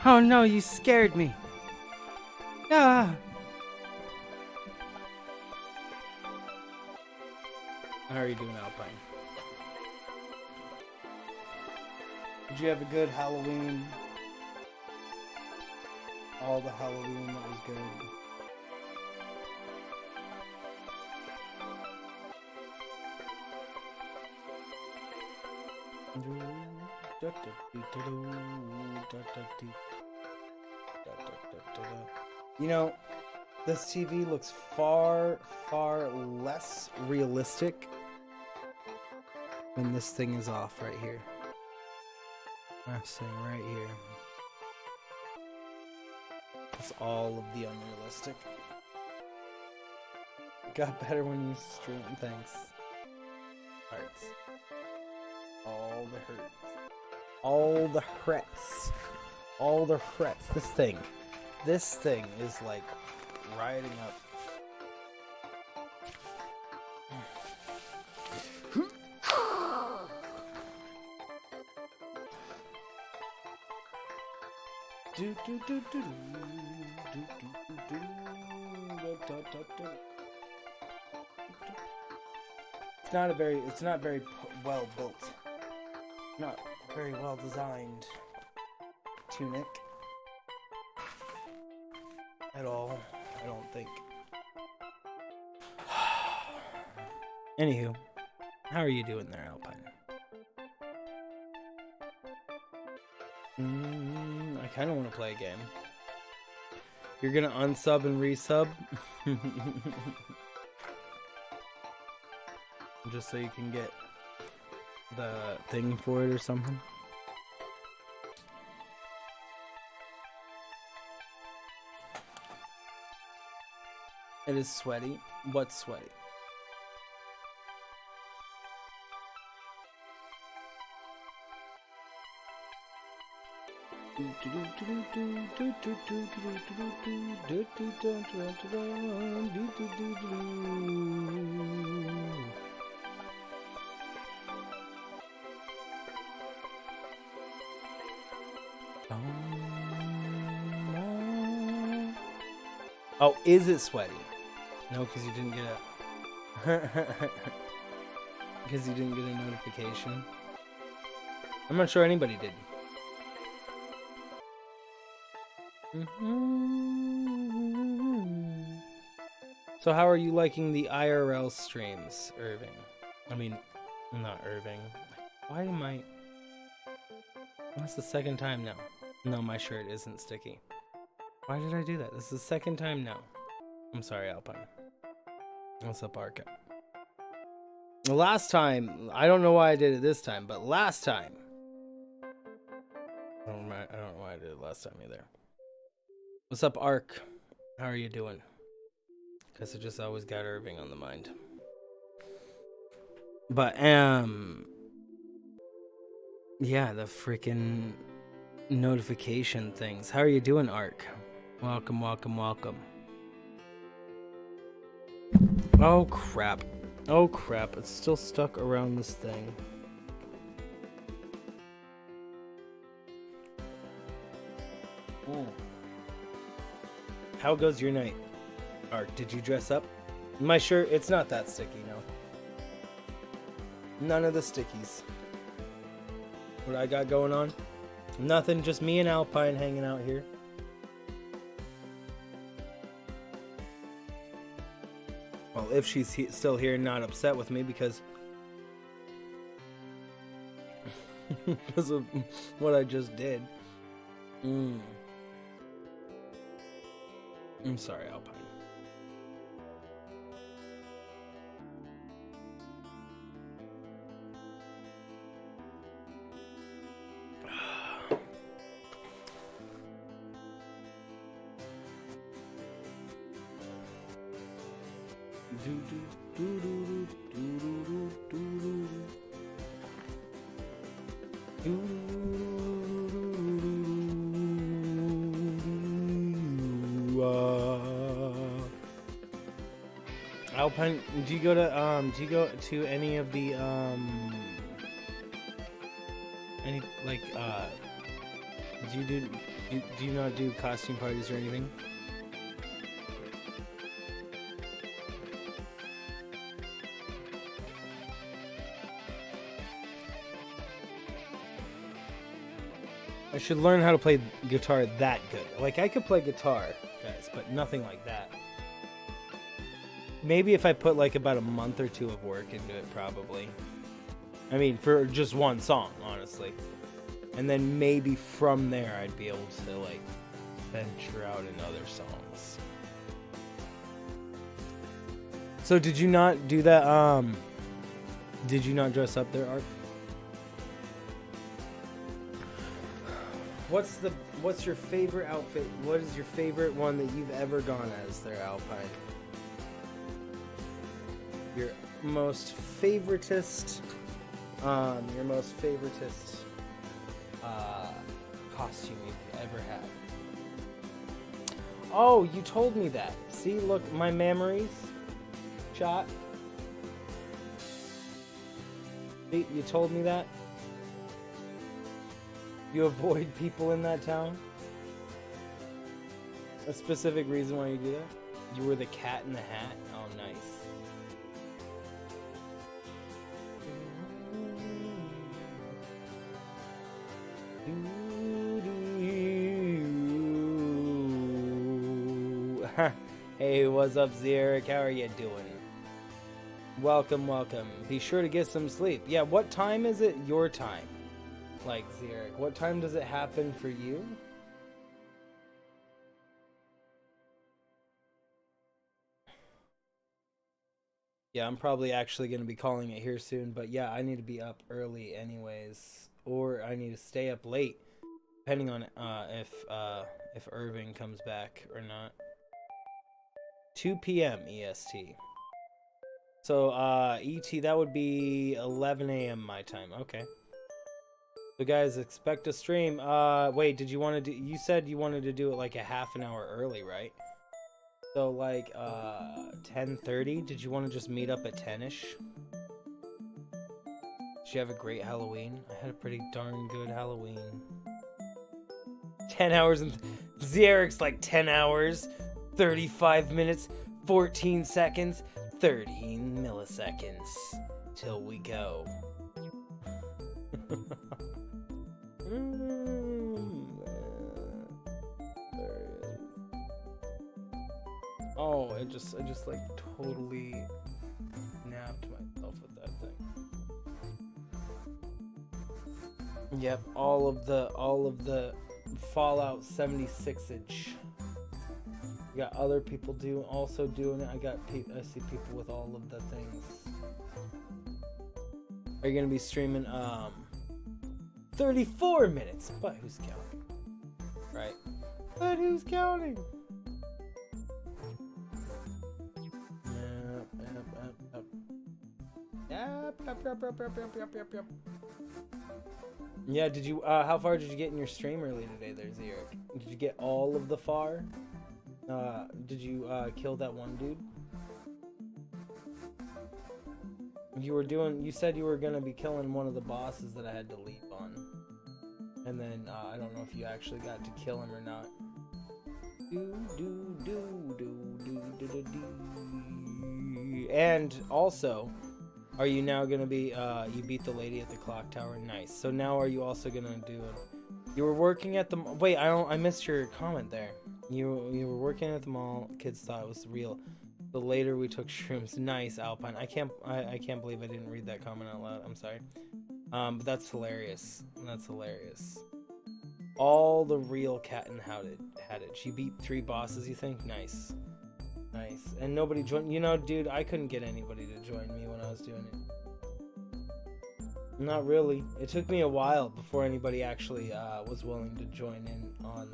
Oh no, you scared me. Ah. How are you doing, Alpine? Did you have a good Halloween? All the Halloween that was good. You know, this TV looks far, far less realistic when this thing is off right here. This thing right here. It's all of the unrealistic. Got better when you stream. Thanks. Hearts. All the hurts. All the hurts. All the hurts. This thing is like riding up. It's not very well built. Not very well designed tunic at all, I don't think. Anywho, how are you doing there, Alpine? I kind of want to play a game. You're gonna unsub and resub? Just so you can get the thing for it or something? It is sweaty. What's sweaty? Oh, is it sweaty? No, because you didn't get a... because you didn't get a notification. I'm not sure anybody did. So how are you liking the IRL streams, Irving? I mean, not Irving. Why am I... That's the second time now. No, my shirt isn't sticky. Why did I do that? This is the second time now. I'm sorry, Alpine. What's up, Arca? The last time, I don't know why I did it this time, but last time. I don't know why I did it last time either. What's up, Arc? How are you doing? Guess I just always got Irving on the mind. But, yeah, the freaking notification things. How are you doing, Arc? Welcome, welcome, welcome. Oh, crap. Oh, crap. It's still stuck around this thing. How goes your night? Arc, did you dress up? My shirt, it's not that sticky, no. None of the stickies. What I got going on? Nothing, just me and Alpine hanging out here. Well, if she's still here and not upset with me because because of what I just did. I'm sorry, Alpine. Alpine, do you go to any of the any like do you not do costume parties or anything? I should learn how to play guitar that good. Like, I could play guitar, guys, but nothing like that. Maybe if I put, like, about a month or two of work into it, probably. I mean, for just one song, honestly. And then maybe from there, I'd be able to, like, venture out in other songs. So, did you not do that, did you not dress up there, Art? What's your favorite outfit? What is your favorite one that you've ever gone as there, Alpine? Your most favoritist costume you've ever had. Oh, you told me that. See, look, my memories shot. See, you told me that. You avoid people in that town? A specific reason why you do that? You were the cat in the hat? Oh, nice. Hey, what's up, Zeric? How are you doing? Welcome, welcome. Be sure to get some sleep. Yeah, what time is it? Your time. Like, Zeric, what time does it happen for you? Yeah, I'm probably actually going to be calling it here soon, but yeah, I need to be up early anyways, or I need to stay up late, depending on if Irving comes back or not. 2 p.m. EST. So, ET, that would be 11 a.m. my time. Okay. So guys, expect a stream. Wait, did you want to do, you said you wanted to do it like a half an hour early, right? So like, 10:30? Did you want to just meet up at 10-ish? Did you have a great Halloween? I had a pretty darn good Halloween. 10 hours and, Zeric's like 10 hours, 35 minutes, 14 seconds, 13 milliseconds, till we go. Oh, I just like totally nabbed myself with that thing. Yep, all of the Fallout 76-age. You got other people also doing it. I see people with all of the things. Are you gonna be streaming 34 minutes? But who's counting? Right? But who's counting? Yep. Yeah, did you, how far did you get in your stream early today there, Zeric? Did you get all of the far? Did you, kill that one dude? You said you were gonna be killing one of the bosses that I had to leap on. And then, I don't know if you actually got to kill him or not. And also, are you now gonna be, you beat the lady at the clock tower? Nice. So now are you also gonna do it? You were working at the, wait, I missed your comment there. You were working at the mall, kids thought it was real. The later we took shrooms. Nice, Alpine. I can't believe I didn't read that comment out loud. I'm sorry. But that's hilarious. That's hilarious. All the real cat and had it. She beat 3 bosses, you think? Nice. Nice. And nobody joined. You know, dude, I couldn't get anybody to join me when I was doing it. Not really. It took me a while before anybody actually was willing to join in on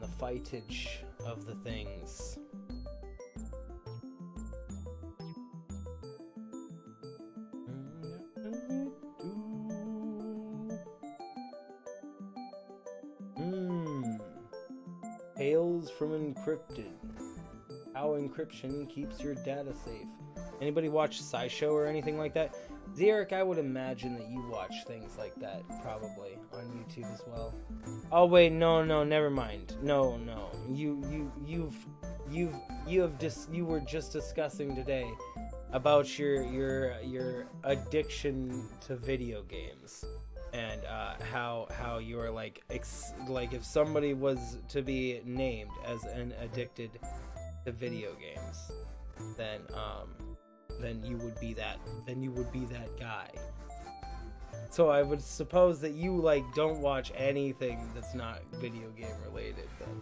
the fightage of the things. Hails from encrypted. How encryption keeps your data safe. Anybody watch SciShow or anything like that? Zeric, I would imagine that you watch things like that probably on YouTube as well. Oh wait, no, never mind. No, you were just discussing today about your addiction to video games, and how you are like if somebody was to be named as an addicted to video games, then you would be that guy. So I would suppose that you like don't watch anything that's not video game related then.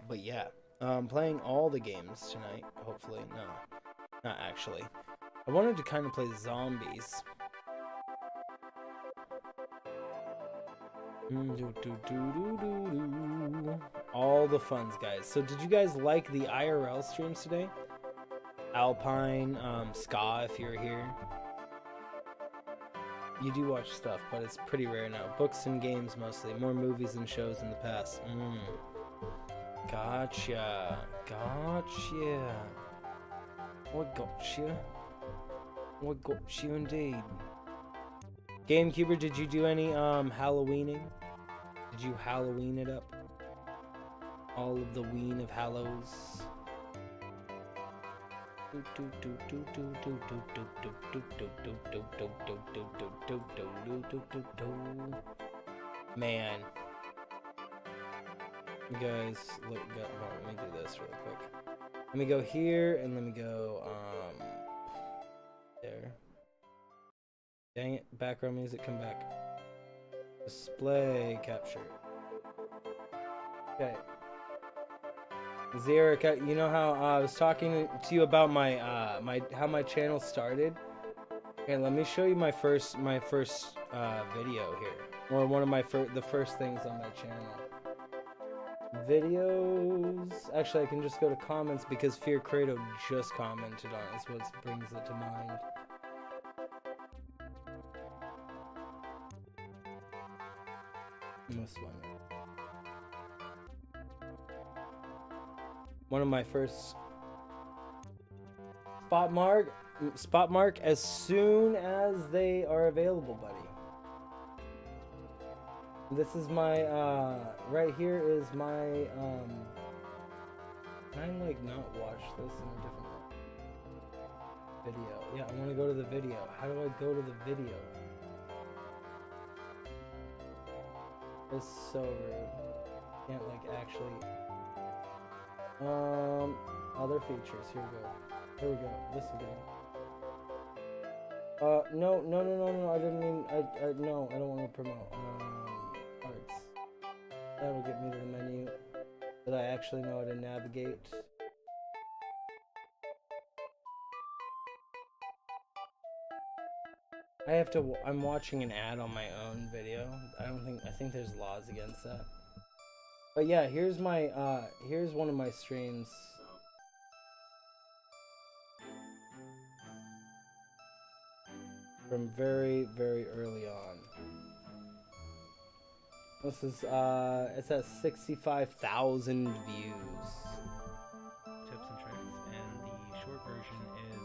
But yeah, playing all the games tonight, hopefully. No, not actually. I wanted to kind of play zombies. All the funs, guys. So did you guys like the IRL streams today? Alpine, Ska, if you're here. You do watch stuff, but it's pretty rare now. Books and games mostly. More movies and shows in the past. Gotcha. What got you indeed. GameCuber, did you do any Halloweening? Did you Halloween it up? All of the ween of Hallows. Man, you guys look. Hold on, let me do this real quick. Let me go here and let me go there. Dang it! Background music, come back. Display capture. Okay. Zeric, you know how I was talking to you about my how my channel started? Okay, let me show you my first video here, or one of the first things on my channel. Videos. Actually, I can just go to comments because Fear Credo just commented on it. Is what brings it to mind. This one. One of my first spot mark as soon as they are available, buddy. This is my right here is my can I like not watch this in a different video? Yeah, I want to go to the video. How do I go to the video? It's so rude. Can't like actually. Other features. Here we go. Here we go. This again. No. I didn't mean. No. I don't want to promote. Arts. That'll get me to the menu that I actually know how to navigate. I have to. I'm watching an ad on my own video. I think there's laws against that. But yeah, here's my here's one of my streams. From very, very early on. This is it's at 65,000 views. Tips and tricks, and the short version is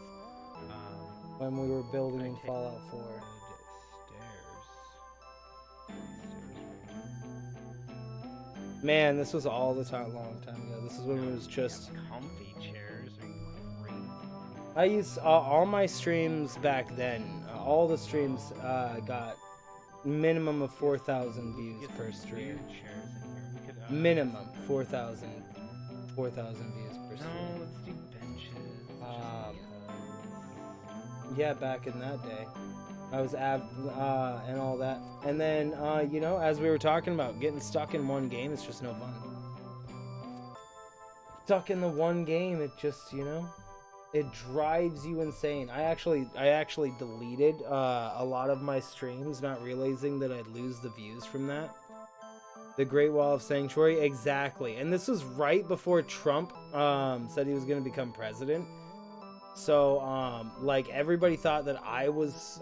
when we were building in Fallout 4. Man, this was all the time, long time ago. This is when it was just comfy chairs. Are you crazy? I used all my streams back then. All the streams got minimum of 4,000 views per stream. Minimum 4,000 views per stream. No, let's do benches. Yeah, back in that day. I was and all that. And then, you know, as we were talking about, getting stuck in one game, it's just no fun. Stuck in the one game, it just, you know, it drives you insane. I actually deleted a lot of my streams, not realizing that I'd lose the views from that. The Great Wall of Sanctuary, exactly. And this was right before Trump said he was going to become president. So like everybody thought that I was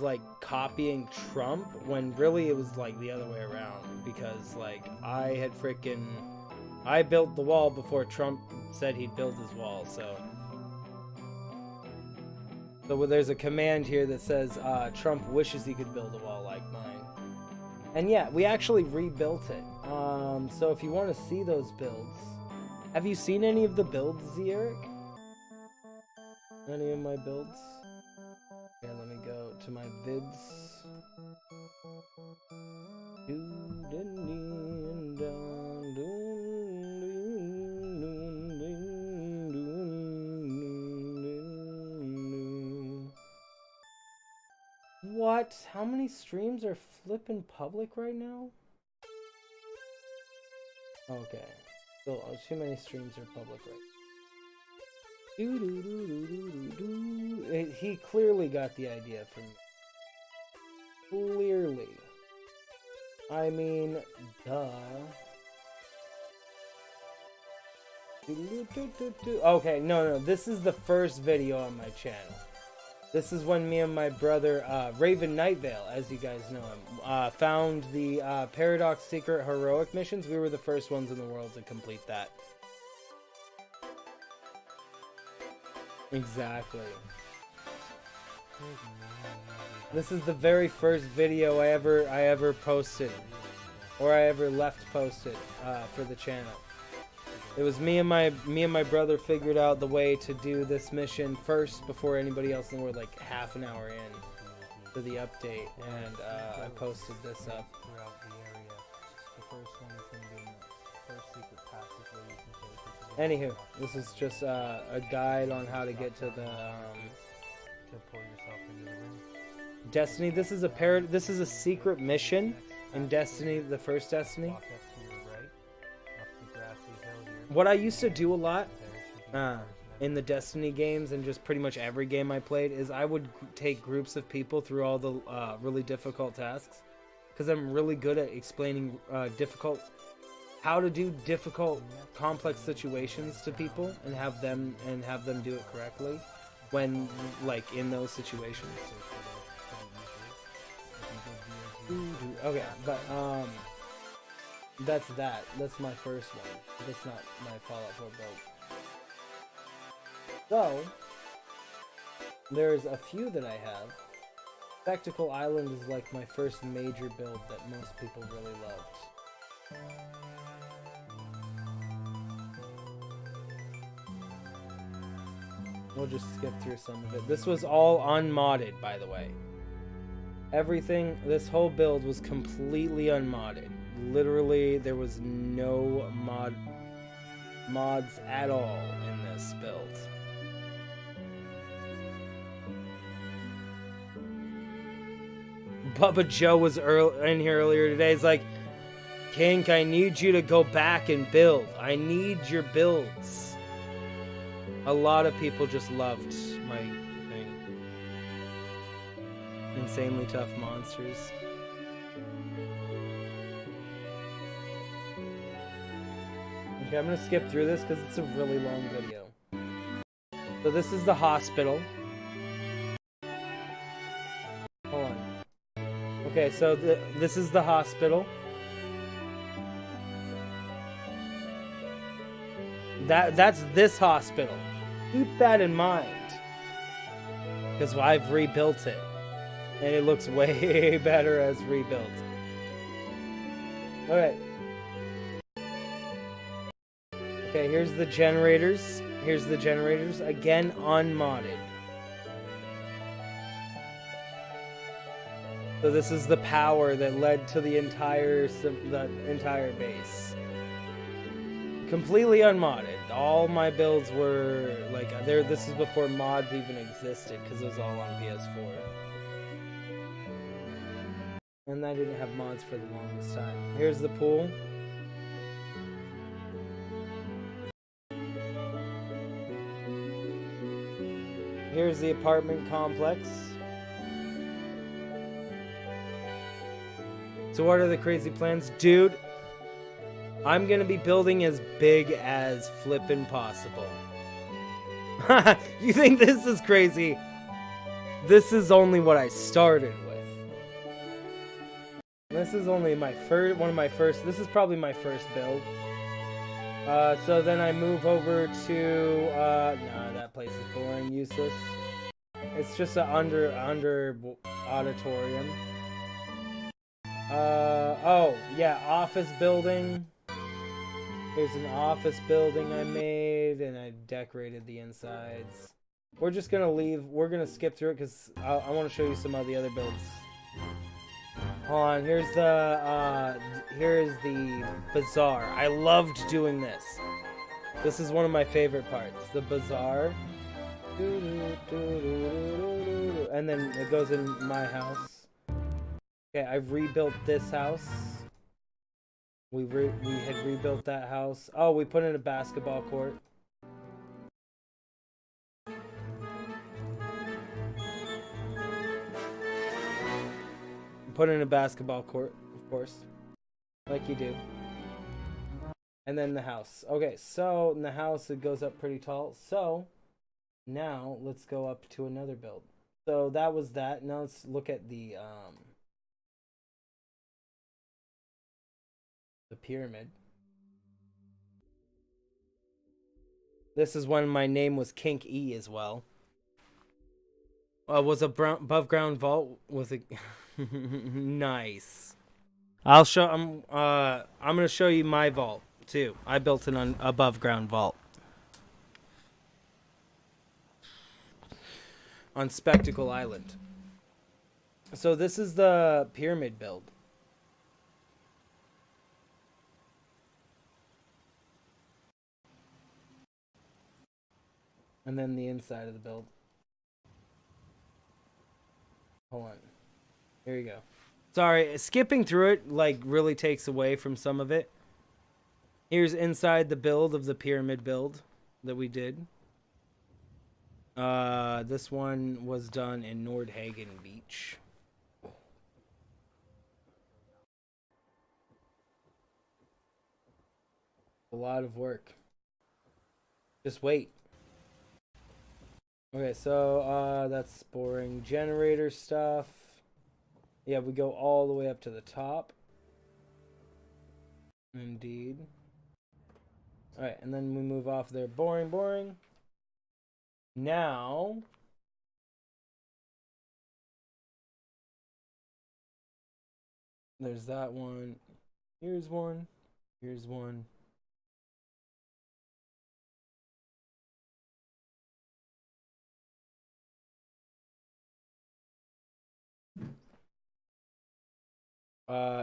like copying Trump, when really it was like the other way around, because like I built the wall before Trump said he'd build his wall. So there's a command here that says Trump wishes he could build a wall like mine. And yeah, we actually rebuilt it. So if you want to see those builds, have you seen any of the builds, Eric? Any of my builds? Here, let me go to my vids. What? How many streams are flipping public right now? Okay. So, too many streams are public right now. He clearly got the idea from me. Clearly. I mean, duh. Okay, no. This is the first video on my channel. This is when me and my brother, Raven Nightvale, as you guys know him, found the Paradox Secret Heroic missions. We were the first ones in the world to complete that. Exactly. This is the very first video I ever posted, or I ever left posted for the channel. It was me and my brother figured out the way to do this mission first before anybody else in the world, like half an hour in to the update, and I posted this up. Throughout the area, the first one is going to be the first secret passage where you can take. Anywho, this is just a guide on how to get to the to pull yourself into the room. Destiny. This is a secret mission in Destiny, the first Destiny. Walk up to your right, up the grassy hill here. What I used to do a lot There should be in the Destiny games, and just pretty much every game I played, is I would take groups of people through all the really difficult tasks, because I'm really good at explaining how to do difficult, complex situations to people, and have them do it correctly when like in those situations. Okay, but that's my first one. That's not my Fallout 4 build. So there's a few that I have. Spectacle Island is like my first major build that most people really loved. We'll just skip through some of it. This was all unmodded, by the way. Everything, this whole build was completely unmodded. Literally, there was no mods at all in this build. Bubba Joe was in here earlier today. He's like, Kynk, I need you to go back and build. I need your builds. A lot of people just loved my thing. Insanely tough monsters. Okay, I'm gonna skip through this because it's a really long video. So this is the hospital. Hold on. Okay, so this is the hospital. That's this hospital. Keep that in mind, because I've rebuilt it, and it looks way better as rebuilt. Alright. Okay, here's the generators. Here's the generators, again unmodded. So this is the power that led to the entire base. Completely unmodded. All my builds were like there. This is before mods even existed, because it was all on PS4. And I didn't have mods for the longest time. Here's the pool. Here's the apartment complex. So what are the crazy plans? Dude, I'm gonna be building as big as flippin' possible. You think this is crazy? This is only what I started with. This is only my first, this is probably my first build. So then I move over to, nah, that place is boring, useless. It's just an under auditorium. Oh, yeah, office building. There's an office building I made, and I decorated the insides. We're just gonna leave, we're gonna skip through it, because I want to show you some of the other builds. Hold on, here's the bazaar. I loved doing this. This is one of my favorite parts. The bazaar. And then it goes in my house. Okay, I've rebuilt this house. We had rebuilt that house. Oh, we put in a basketball court. Put in a basketball court, of course, like you do. And then the house. Okay, so in the house it goes up pretty tall. So now let's go up to another build. So that was that. Now let's look at the pyramid. This is when my name was Kink E as well. Was above ground vault with a nice. I'm gonna show you my vault too. I built an above ground vault on Spectacle Island. So this is the pyramid build. And then the inside of the build. Hold on. Here you go. Sorry, skipping through it like really takes away from some of it. Here's inside the build of the pyramid build that we did. This one was done in Nordhagen Beach. A lot of work. Just wait. Okay, so that's boring generator stuff. Yeah, we go all the way up to the top. Indeed. Alright, and then we move off there. Boring, boring. Now there's that one. Here's one. Here's one.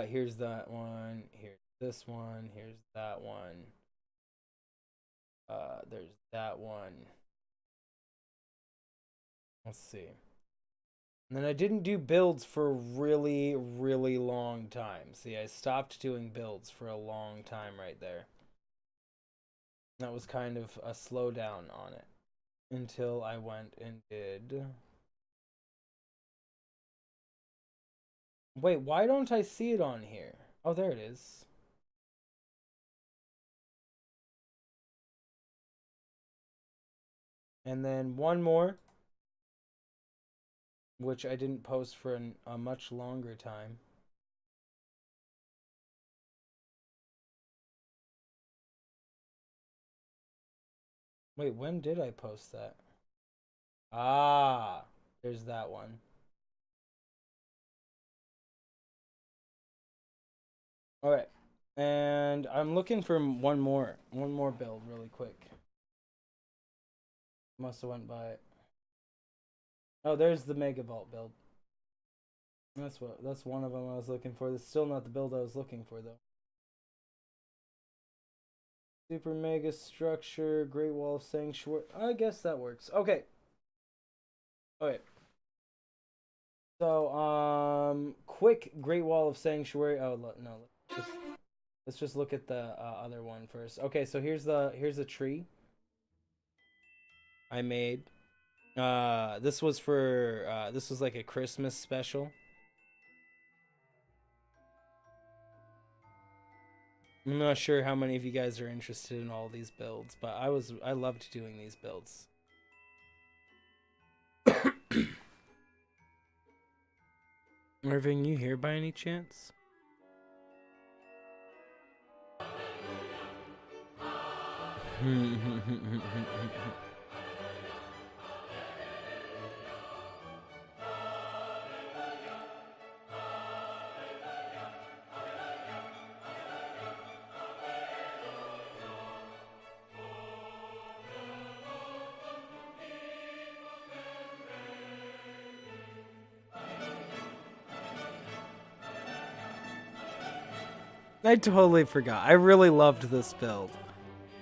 Here's that one. Here's this one. Here's that one. There's that one. Let's see. And then I didn't do builds for a really, really long time. See, I stopped doing builds for a long time right there. That was kind of a slowdown on it until I went and did. Wait, why don't I see it on here? Oh, there it is. And then one more, which I didn't post for a much longer time. Wait, when did I post that? Ah, there's that one. All right, and I'm looking for one more build really quick. Must have went by it. Oh, there's the Mega Vault build. That's one of them I was looking for. That's still not the build I was looking for though. Super Mega Structure, Great Wall of Sanctuary. I guess that works. Okay. Okay. So, quick Great Wall of Sanctuary. Oh no, let's just look at the other one first. Okay, so here's a tree I made. This was for this was like a Christmas special. I'm not sure how many of you guys are interested in all these builds, but I loved doing these builds. Irving, you here by any chance? I totally forgot. I really loved this build.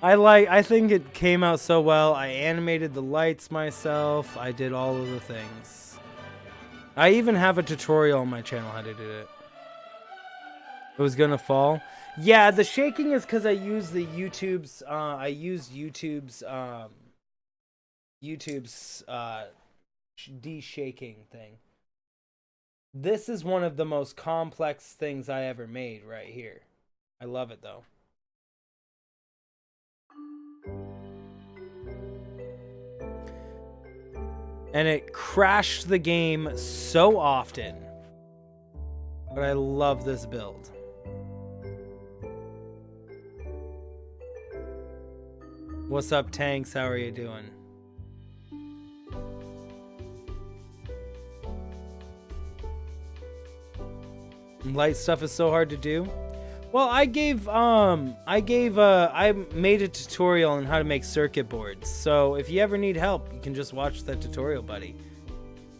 I think it came out so well. I animated the lights myself. I did all of the things. I even have a tutorial on my channel how to do it. It was gonna fall. Yeah, the shaking is because I use the YouTube's de-shaking thing. This is one of the most complex things I ever made right here. I love it though. And it crashed the game so often. But I love this build. What's up, Tanks? How are you doing? Light stuff is so hard to do. Well, I made a tutorial on how to make circuit boards. So if you ever need help, you can just watch that tutorial, buddy.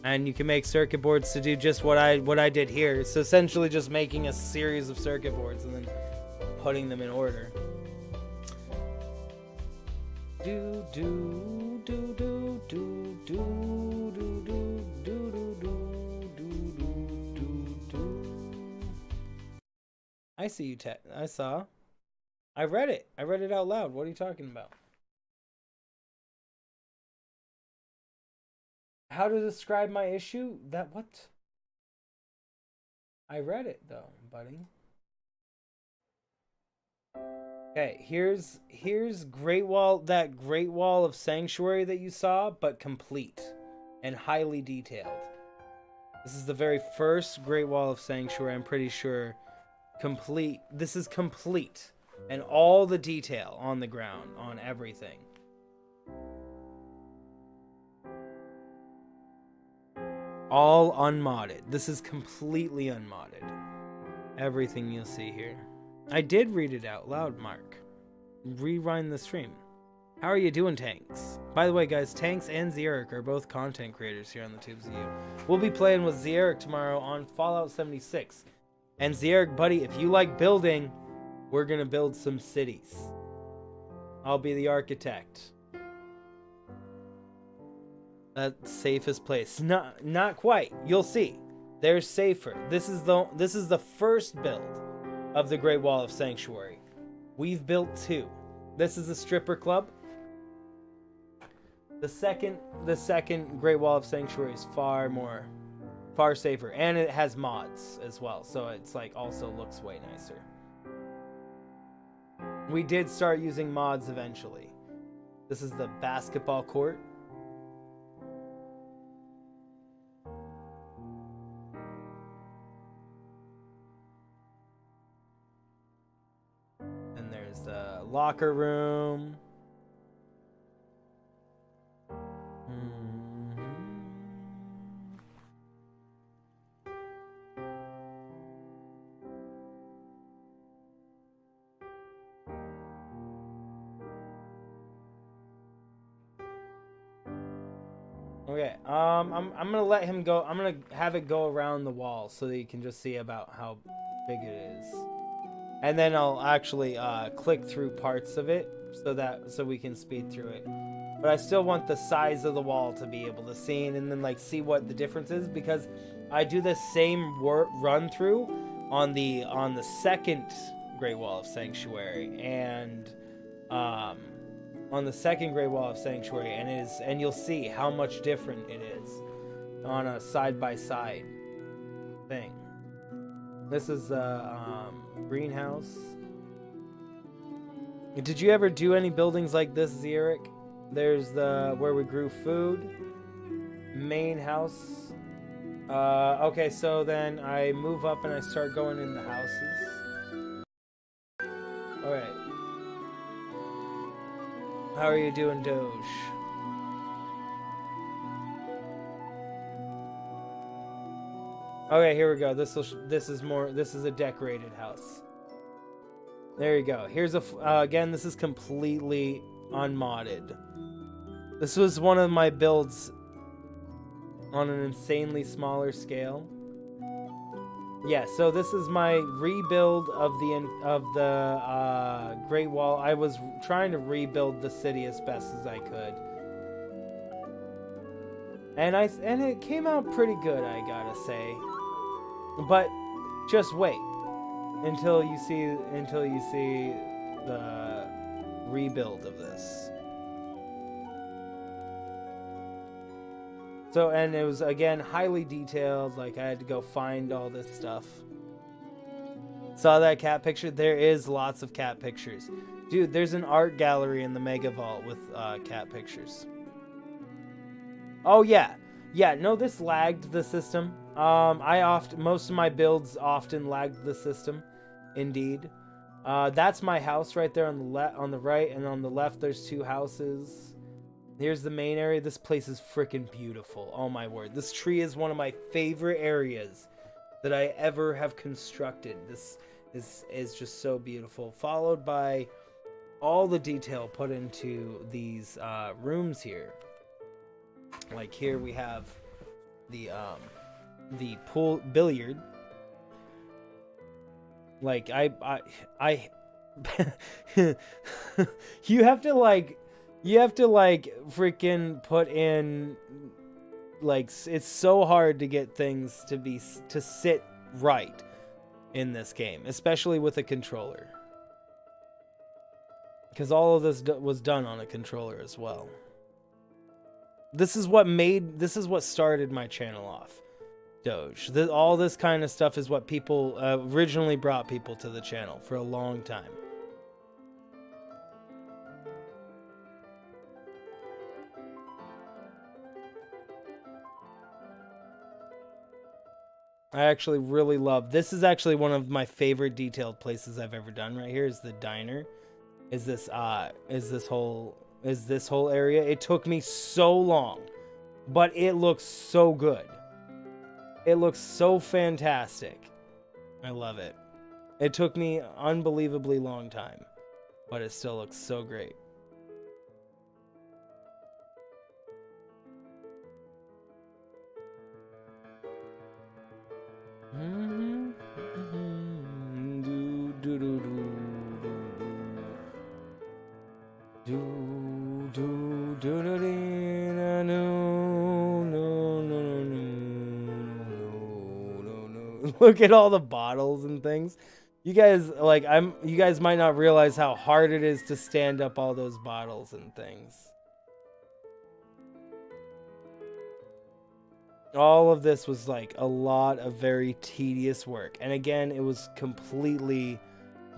And you can make circuit boards to do just what I did here. It's essentially just making a series of circuit boards and then putting them in order. Do do do do do do do do do do do do. I see you, I saw. I read it. I read it out loud. What are you talking about? How to describe my issue? That what? I read it though, buddy. Okay, here's Great Wall, that Great Wall of Sanctuary that you saw, but complete and highly detailed. This is the very first Great Wall of Sanctuary, I'm pretty sure. Complete. This is complete. And all the detail on the ground, on everything. All unmodded. This is completely unmodded. Everything you'll see here. I did read it out loud, Mark. Rewind the stream. How are you doing, Tanks? By the way, guys, Tanks and Zeric are both content creators here on the Tubes of You. We'll be playing with Zeric tomorrow on Fallout 76. And Zeric, buddy, if you like building, we're gonna build some cities. I'll be the architect. That's safest place. Not quite. You'll see. There's safer. This is the first build of the Great Wall of Sanctuary. We've built 2. This is a stripper club. The second Great Wall of Sanctuary is far safer, and it has mods as well, so it's like also looks way nicer. We did start using mods eventually. This is the basketball court. And there's the locker room. Okay, I'm gonna let him go. I'm gonna have it go around the wall so that you can just see about how big it is, and then I'll actually click through parts of it so we can speed through it. But I still want the size of the wall to be able to see, and then like see what the difference is, because I do this same run through on the second Great Wall of Sanctuary and on the second Great Wall of Sanctuary, and you'll see how much different it is on a side-by-side thing. This is the greenhouse. Did you ever do any buildings like this, Xeric? There's the where we grew food. Main house. Okay, so then I move up and I start going in the houses. Alright. How are you doing, Doge? Okay, here we go. This is a decorated house. There you go. Here's again, this is completely unmodded. This was one of my builds on an insanely smaller scale. Yeah, so this is my rebuild of the Great Wall. I was trying to rebuild the city as best as I could. And it came out pretty good, I gotta say. But just wait until you see the rebuild of this. So, and it was again highly detailed, like I had to go find all this stuff. Saw that cat picture? There is lots of cat pictures. Dude, there's an art gallery in the Mega Vault with cat pictures. Oh yeah. Yeah, no, this lagged the system. Most of my builds often lagged the system. Indeed. That's my house right there on the right, and on the left there's two houses. Here's the main area. This place is freaking beautiful. Oh my word. This tree is one of my favorite areas that I ever have constructed. This is just so beautiful. Followed by all the detail put into these rooms here. Like here we have the pool billiard. Like I you have to freaking put in, like, it's so hard to get things to sit right in this game, especially with a controller, because all of this was done on a controller as well. This is what started my channel off, Doge. All this kind of stuff is what people originally brought people to the channel for a long time. I actually really love this. Is actually one of my favorite detailed places I've ever done. Right here is the diner. Is this whole area. It took me so long, but it looks so good. It looks so fantastic. I love it. It took me an unbelievably long time, but it still looks so great. Look at all the bottles and things. You guys might not realize how hard it is to stand up all those bottles and things. All of this was like a lot of very tedious work. And again, it was completely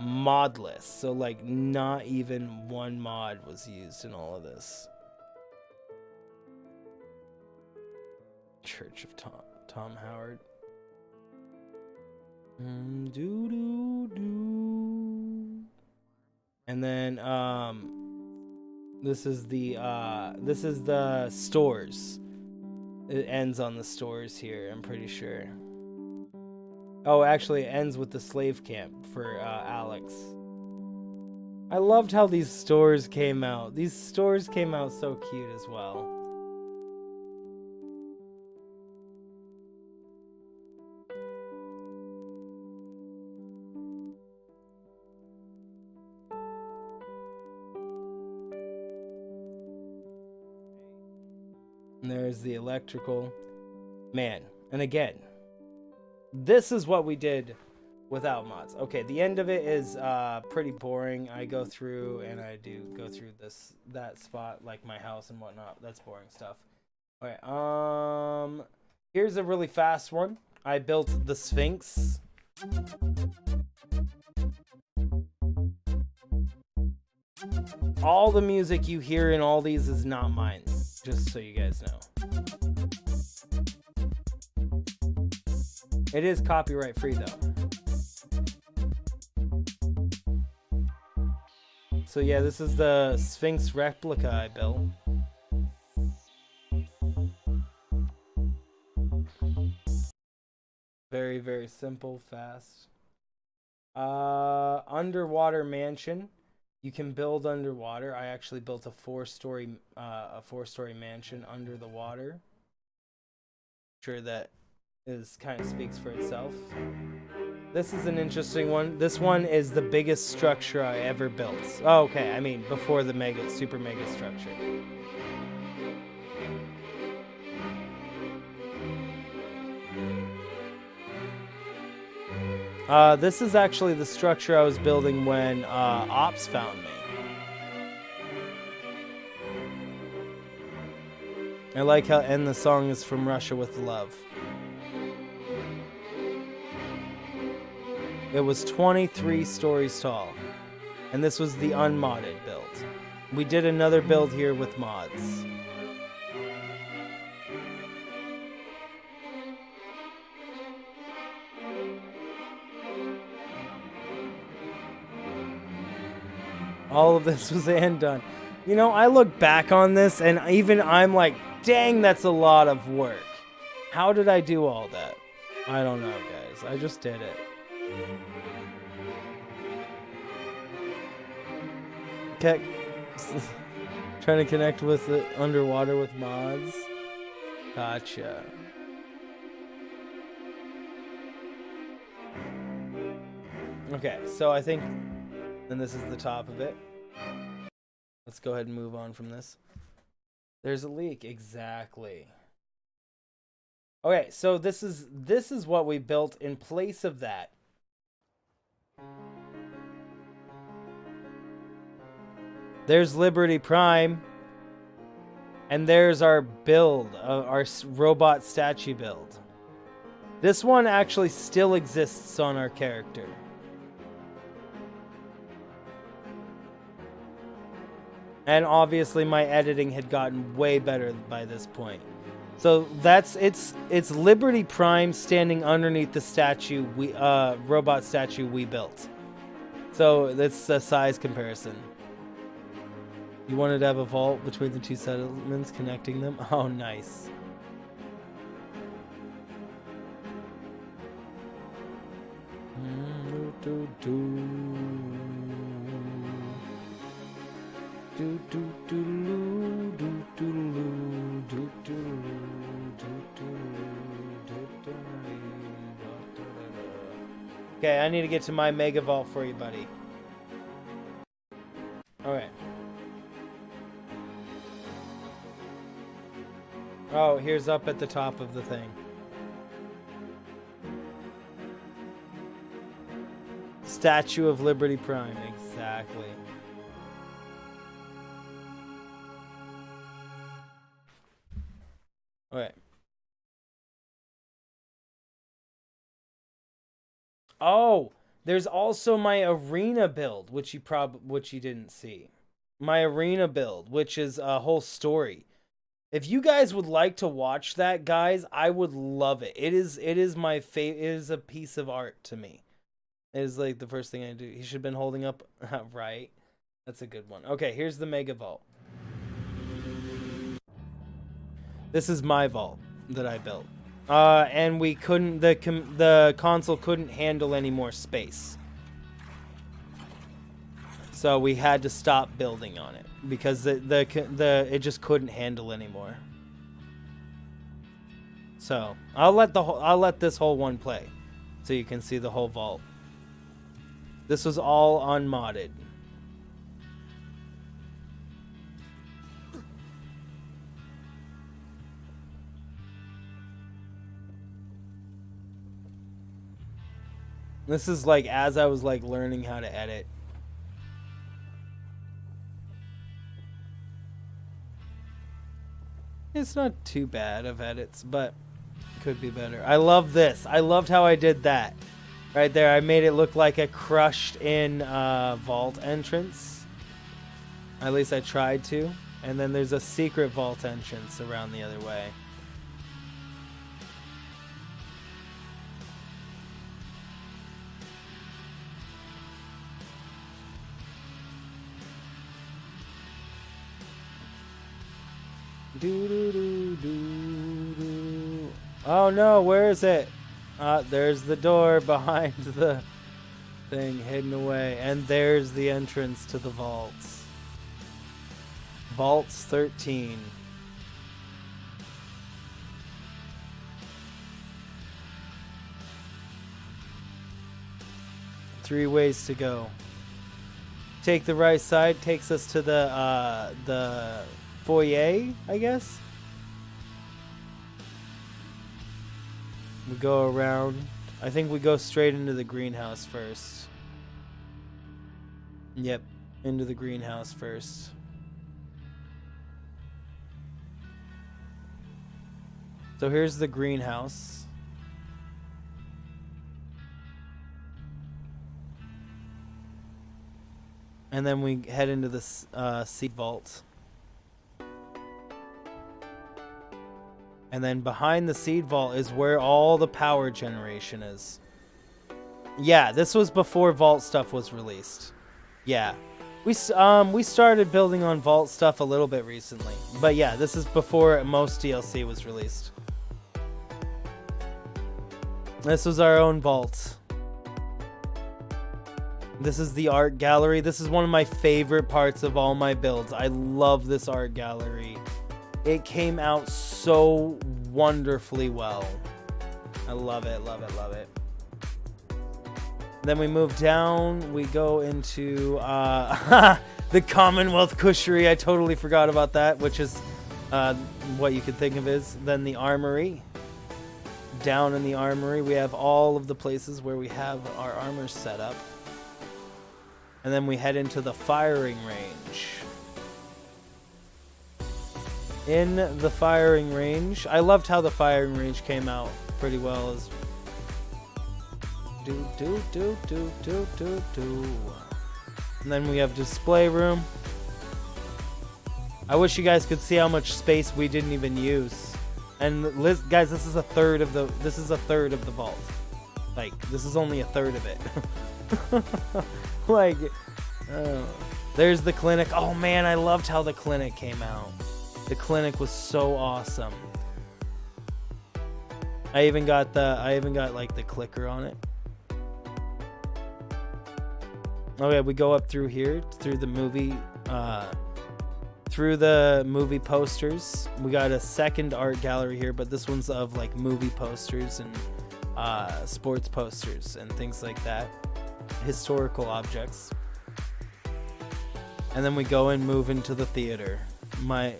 modless. So like not even one mod was used in all of this. Church of Tom Howard. And then this is the stores. It ends on the stores here, I'm pretty sure. Oh, actually it ends with the slave camp for Alex. I loved how these stores came out. These stores came out so cute as well. And there's the electrical. Man, and again, this is what we did without mods. Okay, the end of it is pretty boring. I go through and I do go through that spot, like my house and whatnot. That's boring stuff. Okay, here's a really fast one. I built the Sphinx. all the music you hear in all these is not mine, just so you guys know. It is copyright free though. So yeah, this is the Sphinx replica I built. Very, very simple, fast. Underwater mansion. You can build underwater. I actually built a four-story mansion under the water. I'm sure that is kind of speaks for itself. This is an interesting one. This one is the biggest structure I ever built. Oh, okay, I mean before the super mega structure. This is actually the structure I was building when Ops found me. I like how and the song is From Russia with Love. It was 23 stories tall, and this was the unmodded build. We did another build here with mods. All of this was done. You know, I look back on this and even I'm like, dang, that's a lot of work. How did I do all that? I don't know, guys. I just did it. Okay. Trying to connect with the underwater with mods. Gotcha. Okay, so I think then this is the top of it. Let's go ahead and move on from this. There's a leak, exactly. Okay, so this is what we built in place of that. There's Liberty Prime. And there's our build, our robot statue build. This one actually still exists on our character. And obviously my editing had gotten way better by this point. So it's Liberty Prime standing underneath the statue robot statue we built. So that's a size comparison. You wanted to have a vault between the two settlements connecting them? Oh, nice. Okay, I need to get to my mega vault for you, buddy. Alright. Oh, here's up at the top of the thing. Statue of Liberty Prime, exactly. Okay. Oh, there's also my arena build, which you didn't see. My arena build, which is a whole story. If you guys would like to watch that, guys, I would love it. It is my favorite. It is a piece of art to me. It is like the first thing I do. He should have been holding up right. That's a good one. Okay, here's the mega vault. This is my vault that I built. And we couldn't. The console couldn't handle any more space. So we had to stop building on it because it just couldn't handle anymore. So I'll let this whole one play, so you can see the whole vault. This was all unmodded. This is like as I was like learning how to edit. It's not too bad of edits, but could be better. I love this. I loved how I did that. Right there, I made it look like a crushed in vault entrance. At least I tried to. And then there's a secret vault entrance around the other way. Oh no, where is it? There's the door behind the thing hidden away. And there's the entrance to the vaults. Vaults 13. Three ways to go. Take the right side, takes us to the foyer, I guess. We go around. I think we go straight into the greenhouse first. Yep, into the greenhouse first. So here's the greenhouse. And then we head into the seed vault. And then behind the seed vault is where all the power generation is. Yeah, this was before vault stuff was released. Yeah. We started building on vault stuff a little bit recently. But yeah, this is before most DLC was released. This was our own vault. This is the art gallery. This is one of my favorite parts of all my builds. I love this art gallery. It came out so wonderfully well. I love it, love it, love it. Then we move down. We go into the Commonwealth Cushery. I totally forgot about that, which is what you could think of as then the armory. Down in the armory, we have all of the places where we have our armor set up. And then we head into the firing range. In the firing range, I loved how the firing range came out pretty well. As And then we have display room. I wish you guys could see how much space we didn't even use. And guys, this is a third of the vault. Like, this is only a third of it. Like, there's the clinic. Oh man, I loved how the clinic came out. The clinic was so awesome. I even got like the clicker on it. Okay, we go up through here through the movie posters. We got a second art gallery here, but this one's of like movie posters and sports posters and things like that. Historical objects. And then we go and move into the theater. My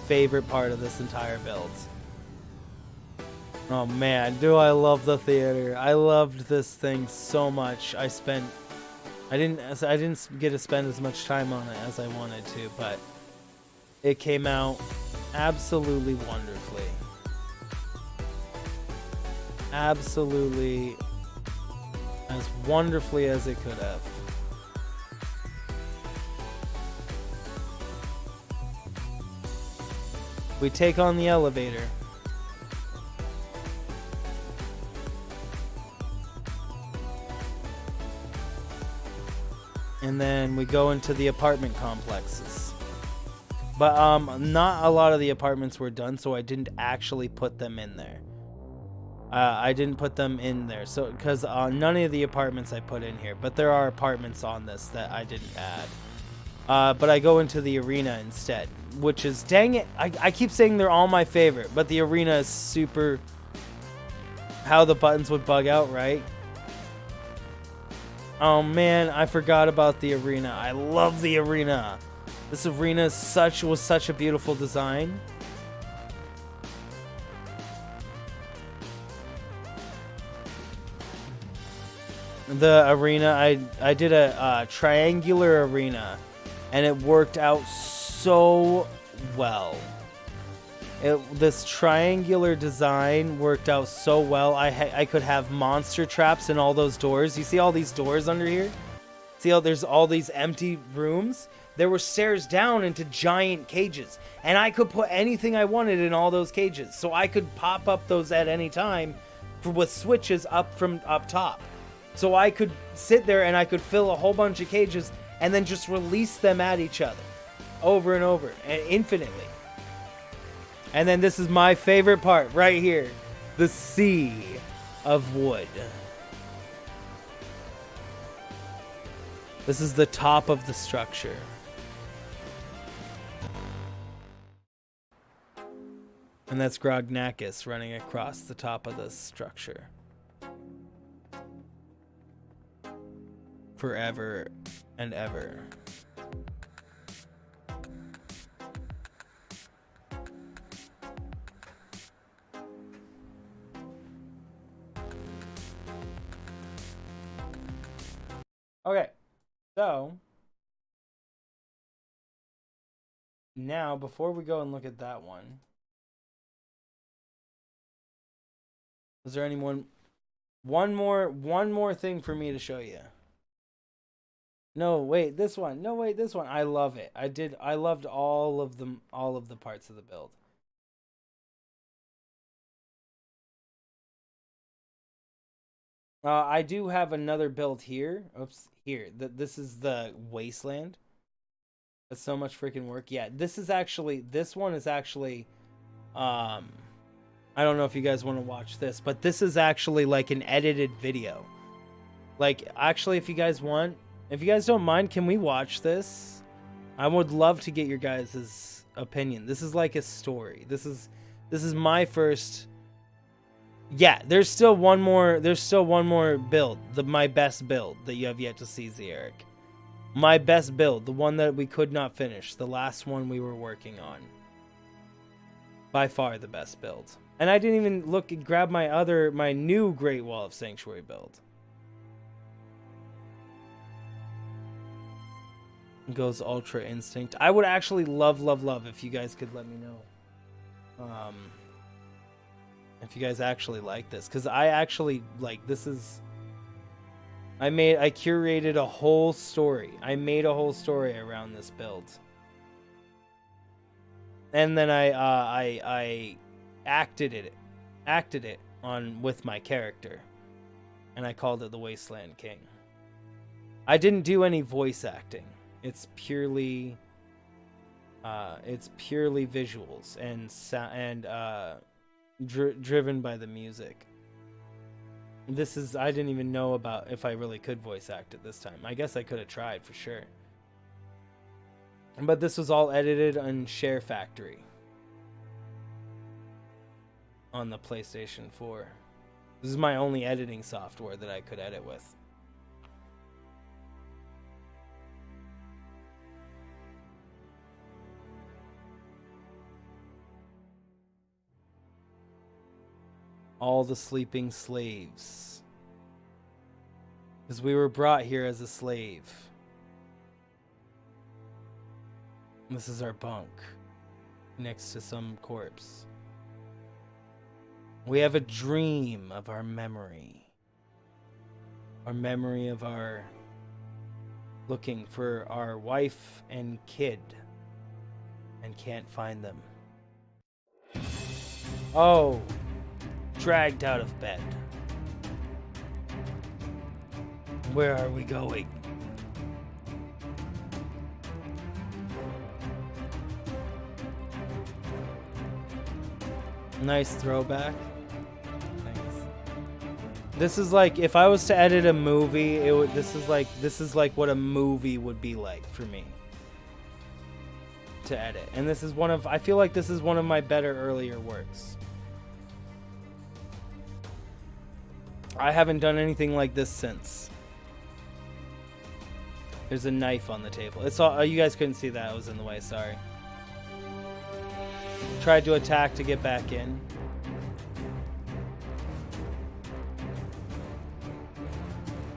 favorite part of this entire build. Oh man, do I love the theater. I loved this thing so much. I didn't get to spend as much time on it as I wanted to, but it came out absolutely wonderfully. Absolutely as wonderfully as it could have. We take on the elevator. And then we go into the apartment complexes. But not a lot of the apartments were done, so I didn't actually put them in there. I didn't put them in there, so because none of the apartments I put in here, but there are apartments on this that I didn't add. But I go into the arena instead, which is, dang it, I keep saying they're all my favorite, but the arena is super, how the buttons would bug out, right? Oh man, I forgot about the arena. I love the arena. This arena was such a beautiful design. The arena, I did a triangular arena, and it worked out so well. This triangular design worked out so well. I could have monster traps in all those doors. You see all these doors under here? See how there's all these empty rooms? There were stairs down into giant cages, and I could put anything I wanted in all those cages. So I could pop up those at any time with switches up from up top. So I could sit there and I could fill a whole bunch of cages and then just release them at each other over and over and infinitely. And then this is my favorite part right here. The sea of wood. This is the top of the structure. And that's Grognakis running across the top of the structure. Forever and ever. Okay, so now before we go and look at that one, is there anyone one more thing for me to show you? No, wait, this one. No, wait, this one. I love it. I loved all of them, all of the parts of the build. I do have another build here. Oops, here. This is the Wasteland. That's so much freaking work. Yeah, this one is actually, I don't know if you guys want to watch this, but this is actually like an edited video. Like, actually, if you guys don't mind, can we watch this? I would love to get your guys' opinion. This is like a story. This is my first. Yeah, there's still one more build. My best build that you have yet to see, Zeric. My best build, the one that we could not finish, the last one we were working on. By far the best build. And I didn't even look and grab my new Great Wall of Sanctuary build. Goes Ultra Instinct. I would actually love if you guys could let me know. If you guys actually like this, because I actually like this is. I curated a whole story. I made a whole story around this build, and then I acted it on with my character, and I called it the Wasteland King. I didn't do any voice acting. It's purely visuals and driven by the music. I didn't even know about if I really could voice act it this time. I guess I could have tried for sure. But this was all edited on Share Factory on the PlayStation 4. This is my only editing software that I could edit with. All the sleeping slaves. Because we were brought here as a slave. This is our bunk. Next to some corpse. We have a dream of our memory. Our memory of our looking for our wife and kid. And can't find them. Oh. Dragged out of bed. Where are we going? Nice throwback. Thanks. This is like if I was to edit a movie, this is like what a movie would be like for me to edit. And I feel like this is one of my better earlier works. I haven't done anything like this since. There's a knife on the table. It's all. You guys couldn't see that. I was in the way. Sorry. Tried to attack to get back in.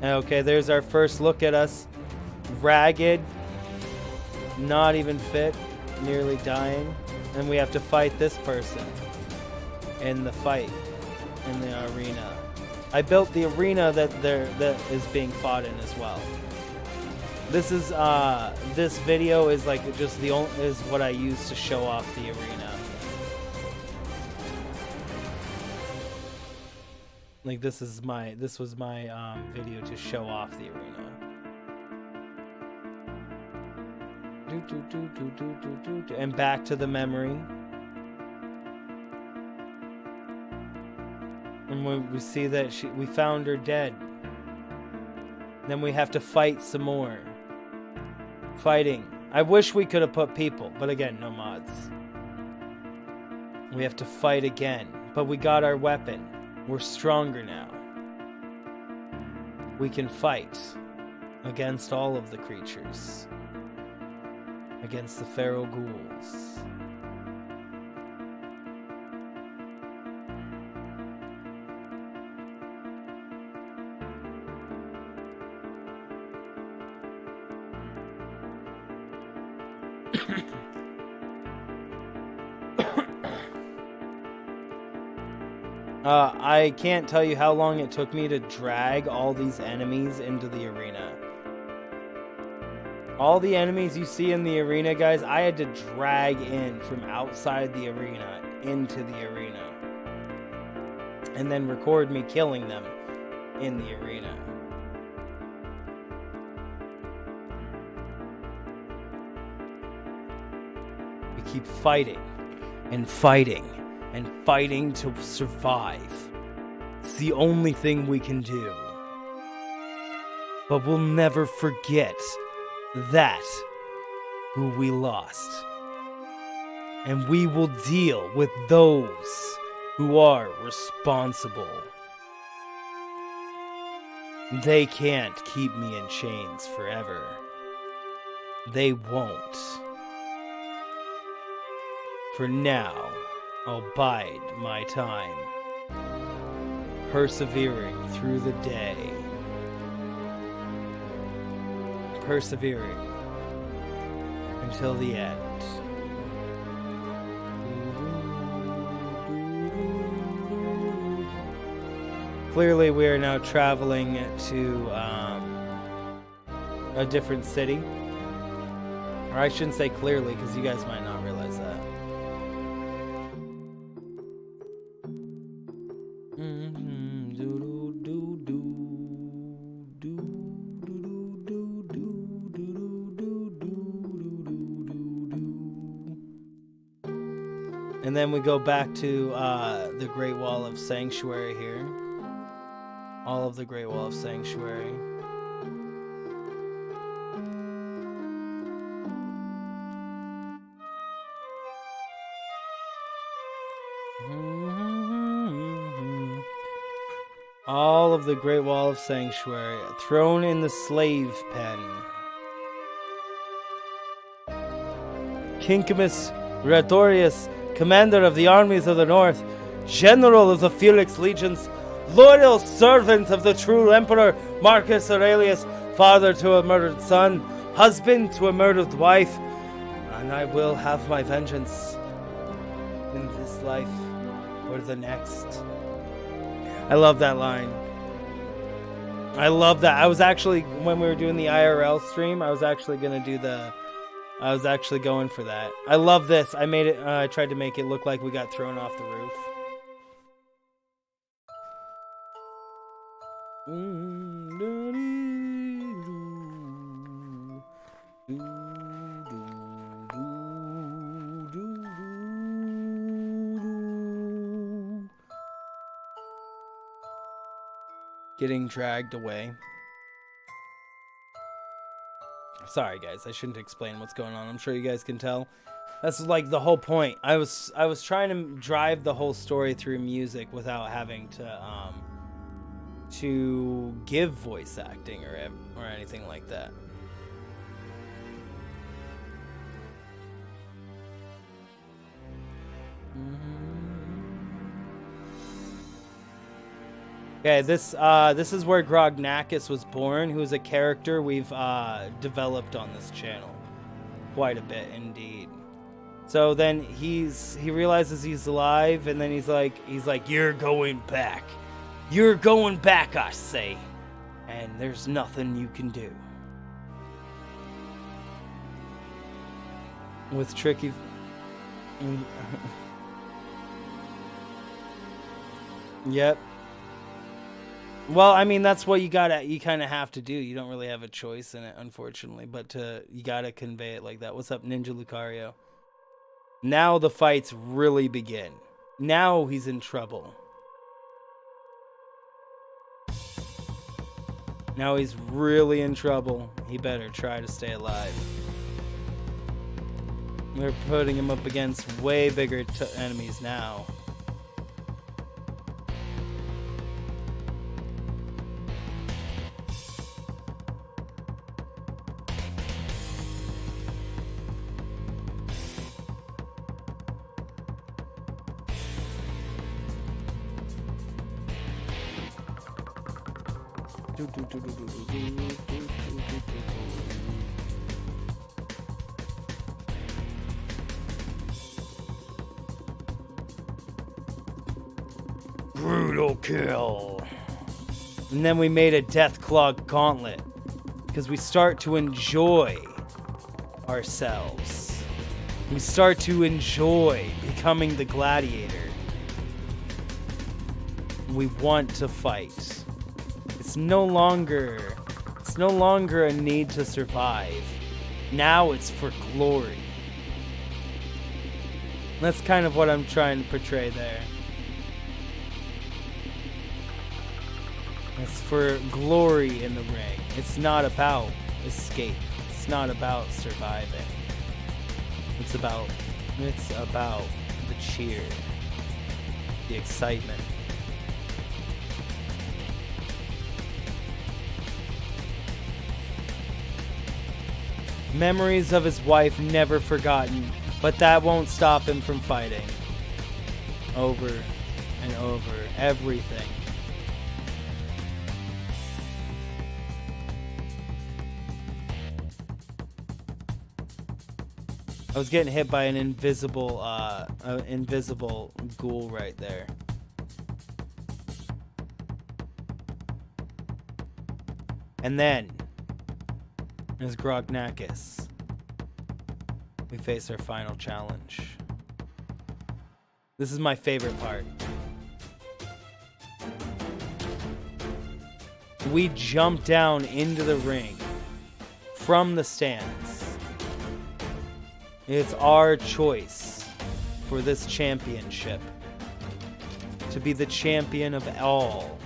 Okay, there's our first look at us. Ragged. Not even fit. Nearly dying. And we have to fight this person. In the fight. In the arena. I built the arena that is being fought in as well. This is this video is like just the only is what I use to show off the arena. Like this was my video to show off the arena. And back to the memory. And when we see that we found her dead. Then we have to fight some more. Fighting. I wish we could have put people, but again, no mods. We have to fight again, but we got our weapon. We're stronger now. We can fight against all of the creatures. Against the feral ghouls. I can't tell you how long it took me to drag all these enemies into the arena. All the enemies you see in the arena, guys, I had to drag in from outside the arena into the arena. And then record me killing them in the arena. We keep fighting and fighting and fighting to survive. It's the only thing we can do. But we'll never forget that who we lost. And we will deal with those who are responsible. They can't keep me in chains forever. They won't. For now, I'll bide my time, persevering through the day. Persevering until the end. Clearly, we are now traveling to a different city. Or I shouldn't say clearly, because you guys might not realize that. And then we go back to the Great Wall of Sanctuary here. All of the Great Wall of Sanctuary. All of the Great Wall of Sanctuary. Thrown in the slave pen. Kinkimus Rhetorius, commander of the armies of the north, general of the Felix legions, loyal servant of the true emperor Marcus Aurelius, father to a murdered son, husband to a murdered wife, and I will have my vengeance in this life or the next. I love that line. I love that. I was actually, when we were doing the IRL stream, I was actually going for that. I love this. I made it. I tried to make it look like we got thrown off the roof. Getting dragged away. Sorry guys, I shouldn't explain what's going on. I'm sure you guys can tell. That's like the whole point. I was trying to drive the whole story through music without having to give voice acting or anything like that. Okay, this is where Grognakis was born, who's a character we've developed on this channel quite a bit indeed. So then he realizes he's alive, and then he's like, you're going back. You're going back, I say. And there's nothing you can do. with tricky. Yep. Well, I mean, that's what you kind of have to do. You don't really have a choice in it, unfortunately, but you gotta convey it like that. What's up, Ninja Lucario? Now the fights really begin. Now he's in trouble. Now he's really in trouble. He better try to stay alive. We're putting him up against way bigger enemies now. Brutal kill. And then we made a Deathclaw gauntlet because we start to enjoy ourselves. We start to enjoy becoming the gladiator. We want to fight. It's no longer a need to survive. Now it's for glory. That's kind of what I'm trying to portray there. It's for glory in the ring. It's not about escape. It's not about surviving. It's about the cheer, the excitement. Memories of his wife never forgotten, but that won't stop him from fighting. Over and over, everything. I was getting hit by an invisible ghoul right there. And then, as Grognakis, we face our final challenge. This is my favorite part. We jump down into the ring from the stands. It's our choice for this championship to be the champion of all.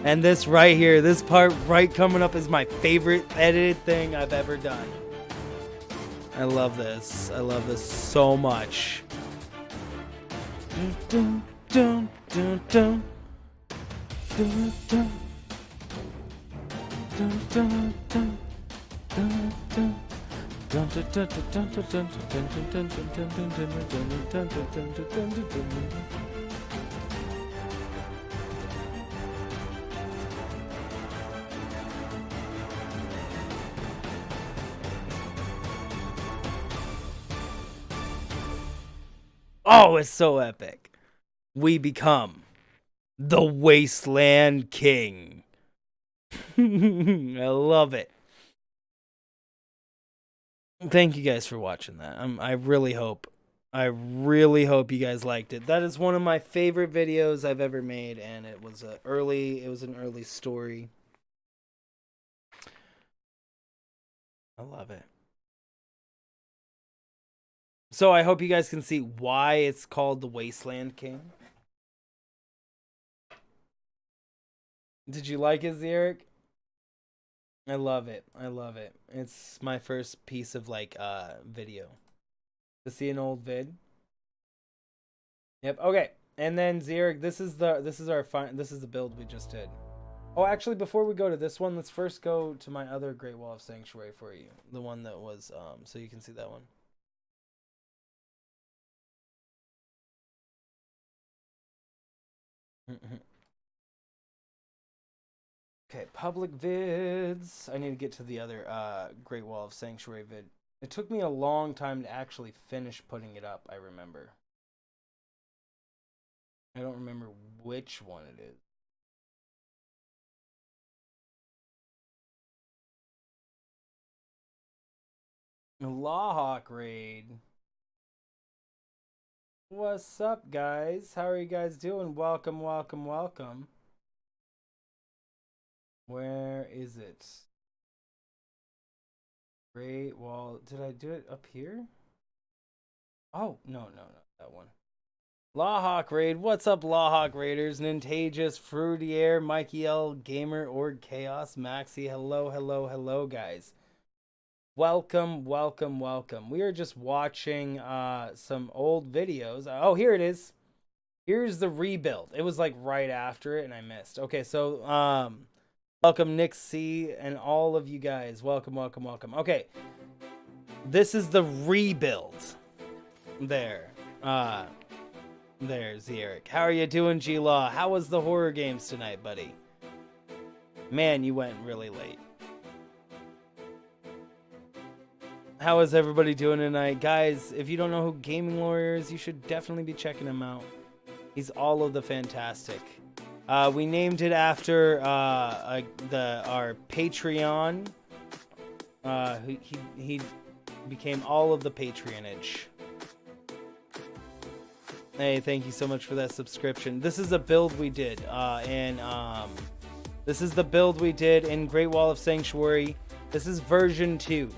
And this right here, this part right coming up is my favorite edited thing I've ever done. I love this. I love this so much. Oh, it's so epic. We become the Wasteland King. I love it. Thank you guys for watching that. I really hope you guys liked it. That is one of my favorite videos I've ever made, and it was an early story. I love it. So I hope you guys can see why it's called the Wasteland King. Did you like it, Zeric? I love it. I love it. It's my first piece of video. To see an old vid. Yep. Okay. And then Zeric, this is the build we just did. Oh, actually, before we go to this one, let's first go to my other Great Wall of Sanctuary for you. The one that was so you can see that one. Okay, public vids. I need to get to the other Great Wall of Sanctuary vid. It took me a long time to actually finish putting it up, I remember. I don't remember which one it is. Lawhawk raid. What's up, guys? How are you guys doing? Welcome, welcome, welcome. Where is it? Great Wall. Did I do it up here? Oh, no, that one. Lawhawk raid. What's up, Lawhawk raiders? Nintagious, Fruitier, Mikey L, Gamer, Org Chaos, Maxi. Hello, hello, hello, guys. Welcome, welcome, welcome. We are just watching some old videos. Oh, here it is. Here's the rebuild. It was like right after it and I missed. Okay, so welcome Nick C and all of you guys. Welcome, welcome, welcome. Okay. This is the rebuild. There. There's Eric. How are you doing, G-Law? How was the horror games tonight, buddy? Man, you went really late. How is everybody doing tonight? Guys, if you don't know who Gaming Lawyer is, you should definitely be checking him out. He's all of the fantastic. We named it after our Patreon. He became all of the patronage. Hey, thank you so much for that subscription. This is a build we did, this is the build we did in Great Wall of Sanctuary. This is version 2.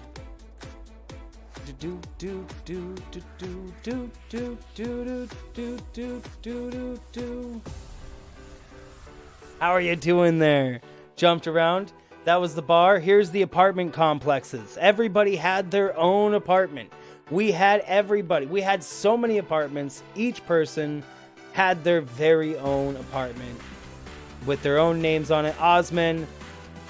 How are you doing there? Jumped around. That was the bar. Here's the apartment complexes. Everybody had their own apartment. We had everybody. We had so many apartments. Each person had their very own apartment with their own names on it. Osman,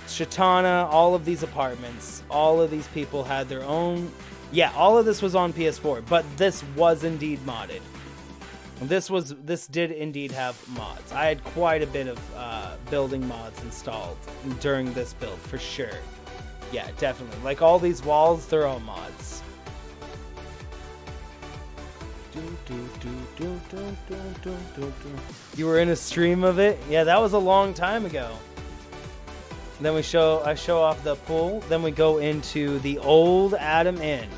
Shatana, all of these apartments. All of these people had their own. Yeah, all of this was on PS4, but this was indeed modded. This did indeed have mods. I had quite a bit of building mods installed during this build, for sure. Yeah, definitely. Like all these walls, they're all mods. You were in a stream of it? Yeah, that was a long time ago. Then I show off the pool. Then we go into the old Adam Inn.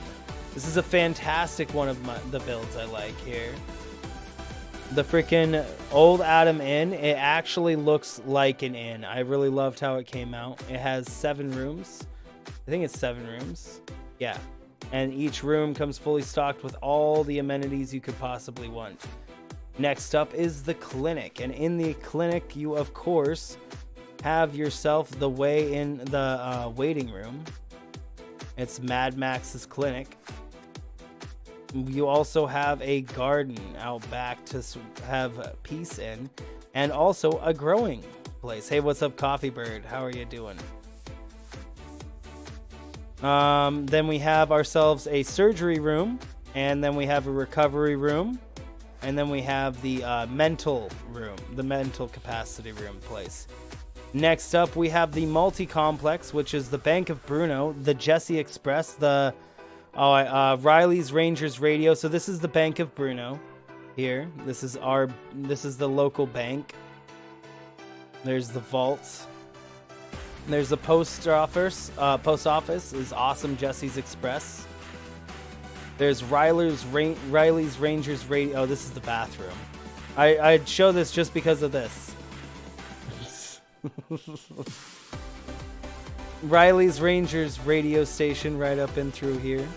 This is a fantastic one of the builds I like here. The freaking old Adam Inn. It actually looks like an inn. I really loved how it came out. It has 7 rooms. I think it's 7 rooms. Yeah. And each room comes fully stocked with all the amenities you could possibly want. Next up is the clinic. And in the clinic, you, of course, have yourself the way in the waiting room. It's Mad Max's clinic. You also have a garden out back to have peace in, and also a growing place. Hey, what's up, Coffee Bird? How are you doing? Then we have ourselves a surgery room, and then we have a recovery room, and then we have the mental room, the mental capacity room place. Next up, we have the multi-complex, which is the Bank of Bruno, the Jesse Express, the Riley's Rangers Radio. So this is the Bank of Bruno here. This is the local bank. There's the vault. There's the post office. Post office is Awesome Jesse's Express. There's Riley's Rangers Radio. Oh, this is the bathroom. I'd show this just because of this. Riley's Rangers radio station right up and through here.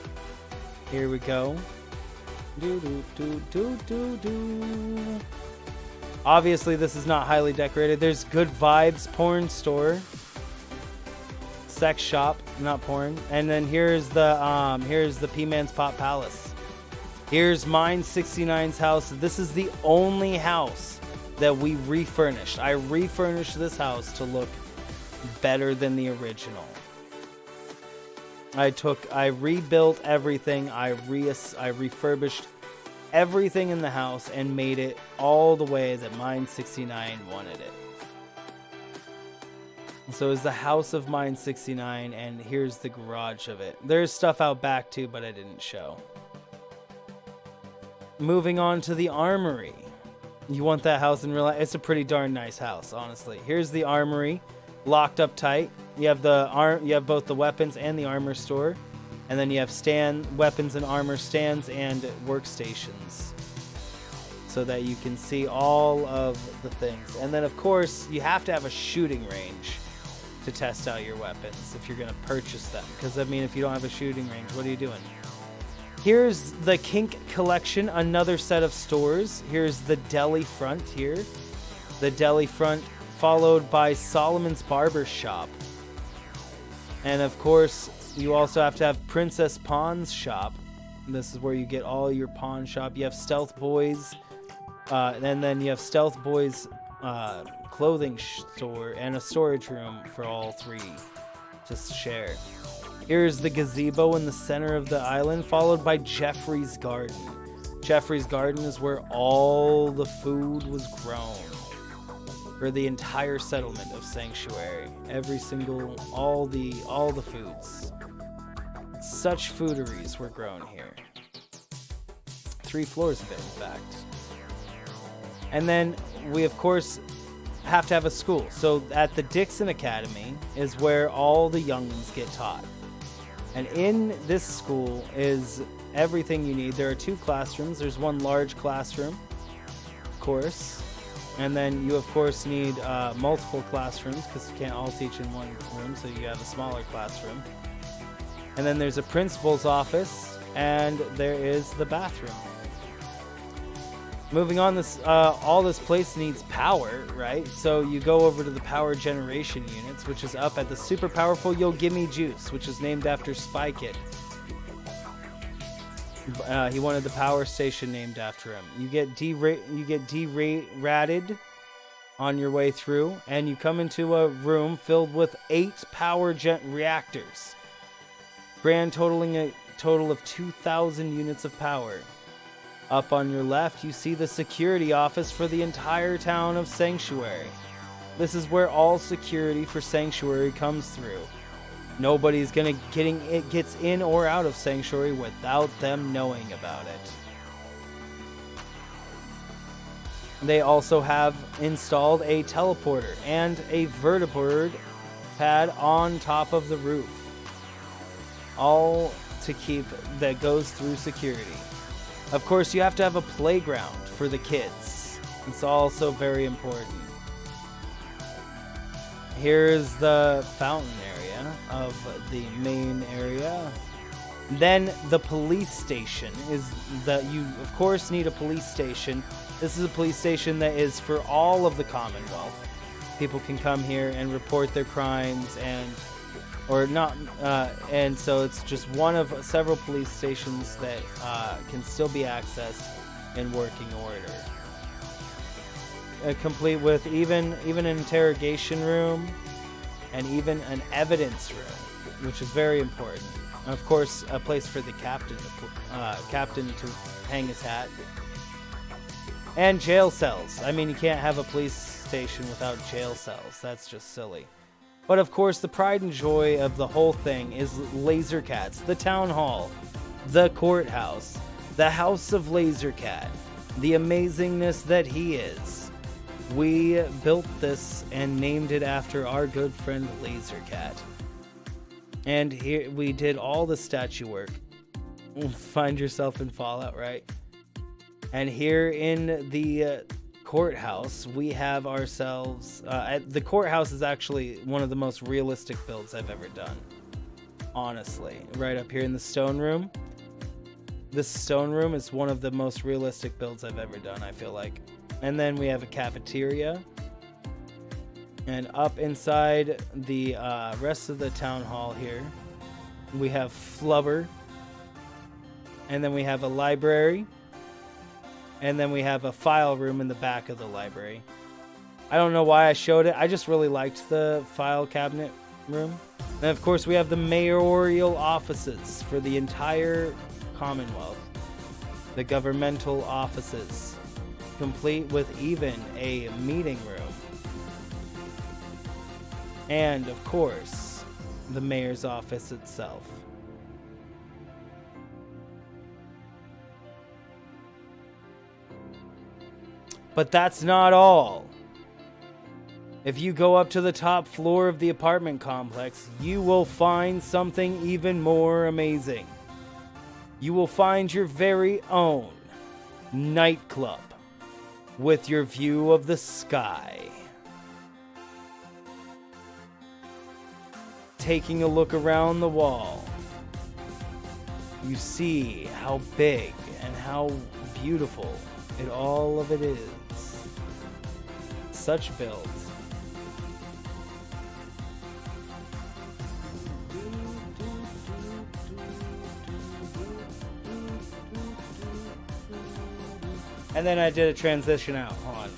Here we go. Obviously, this is not highly decorated. There's Good Vibes porn store, sex shop, not porn. And then here's the P-Man's Pop Palace. Here's Mine 69's house. This is the only house that we refurnished. I refurnished this house to look better than the original. I rebuilt everything. I refurbished everything in the house and made it all the way that Mine 69 wanted it. So it's the house of Mine 69, and here's the garage of it. There's stuff out back too, but I didn't show. Moving on to the armory. You want that house in real life? It's a pretty darn nice house, honestly. Here's the armory, locked up tight. You have you have both the weapons and the armor store, and then you have weapons and armor stands and workstations, so that you can see all of the things. And then, of course, you have to have a shooting range to test out your weapons if you're going to purchase them. Because, I mean, if you don't have a shooting range, what are you doing? Here's the Kynk collection, another set of stores. Here's the deli front here. The deli front, followed by Solomon's Barber Shop. And, of course, you also have to have Princess Pawn's Shop. This is where you get all your pawn shop. You have Stealth Boys, and then you have Stealth Boys clothing store and a storage room for all three to share. Here's the gazebo in the center of the island, followed by Jeffrey's Garden. Jeffrey's Garden is where all the food was grown for the entire settlement of Sanctuary. All the foods. Such fooderies were grown here. 3 floors of it, in fact. And then we, of course, have to have a school. So at the Dixon Academy is where all the younglings get taught. And in this school is everything you need. There are 2 classrooms. There's one large classroom, of course. And then you, of course, need multiple classrooms because you can't all teach in one room, so you have a smaller classroom. And then there's a principal's office, and there is the bathroom. Moving on, all this place needs power, right? So you go over to the power generation units, which is up at the super powerful Yo Gimme Juice, which is named after Spy Kid. He wanted the power station named after him. You get deratted on your way through, and you come into a room filled with 8 power reactors, grand totaling a total of 2,000 units of power. Up on your left, you see the security office for the entire town of Sanctuary. This is where all security for Sanctuary comes through. Nobody's gets in or out of Sanctuary without them knowing about it. They also have installed a teleporter and a vertibird pad on top of the roof. All to keep that goes through security. Of course, you have to have a playground for the kids. It's also very important. Here's the fountain area of the main area. Then the police station is that you, of course, need a police station. This is a police station that is for all of the Commonwealth. People can come here and report their crimes and so it's just one of several police stations that can still be accessed in working order. Complete with even an interrogation room and even an evidence room, which is very important. And of course, a place for the captain to hang his hat. And jail cells. I mean, you can't have a police station without jail cells. That's just silly. But of course, the pride and joy of the whole thing is Lasercats, the town hall, the courthouse, the house of Lasercat, the amazingness that he is. We built this and named it after our good friend Lasercat. And here we did all the statue work. Find yourself in Fallout, right? And here in the courthouse, we have ourselves... the courthouse is actually one of the most realistic builds I've ever done. Honestly. Right up here in the stone room. This stone room is one of the most realistic builds I've ever done, I feel like. And then we have a cafeteria. And up inside the rest of the town hall here, we have Flubber. And then we have a library. And then we have a file room in the back of the library. I don't know why I showed it. I just really liked the file cabinet room. And of course we have the mayoral offices for the entire Commonwealth. the governmental offices, complete with even a meeting room. And, of course, the mayor's office itself. But that's not all. If you go up to the top floor of the apartment complex, you will find something even more amazing. You will find your very own nightclub with your view of the sky. Taking a look around the wall, you see how big and how beautiful all of it is. Such builds. And then I did a transition out. Hold on.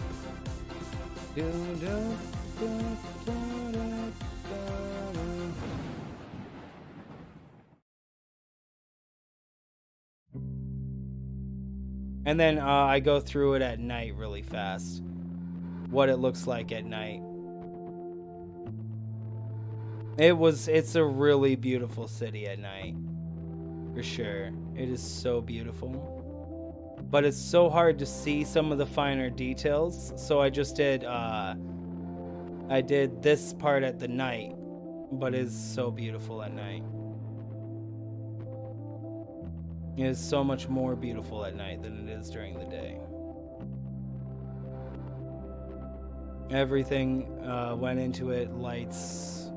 And then I go through it at night really fast. What it looks like at night. It's a really beautiful city at night. For sure. It is so beautiful. But it's so hard to see some of the finer details. So I just did I did this part at the night. But it's so beautiful at night. It is so much more beautiful at night than it is during the day. Everything went into it, lights,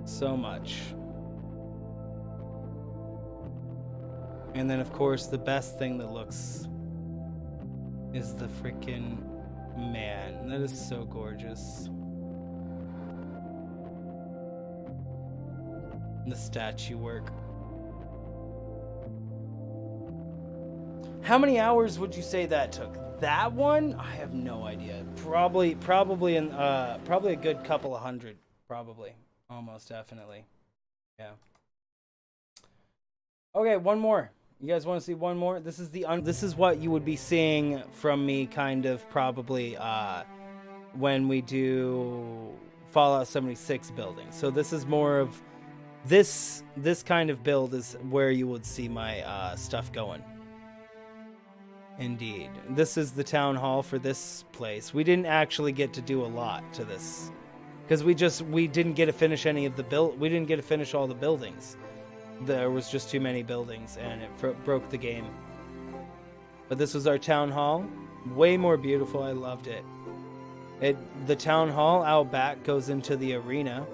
so much. And then, of course, the best thing that looks is the freaking man. That is so gorgeous. The statue work. How many hours would you say that took? That one? I have no idea. Probably a good couple of hundred. Probably. Almost definitely. Yeah. Okay, one more. You guys want to see one more? This is this is what you would be seeing from me kind of probably when we do Fallout 76 building. So this is more of this kind of build is where you would see my stuff going. Indeed. This is the town hall for this place. We didn't actually get to do a lot to this because we didn't get to finish any of the we didn't get to finish all the buildings. There was just too many buildings and it broke the game. But this was our town hall. Way more beautiful. I loved it. The town hall out back goes into the arena.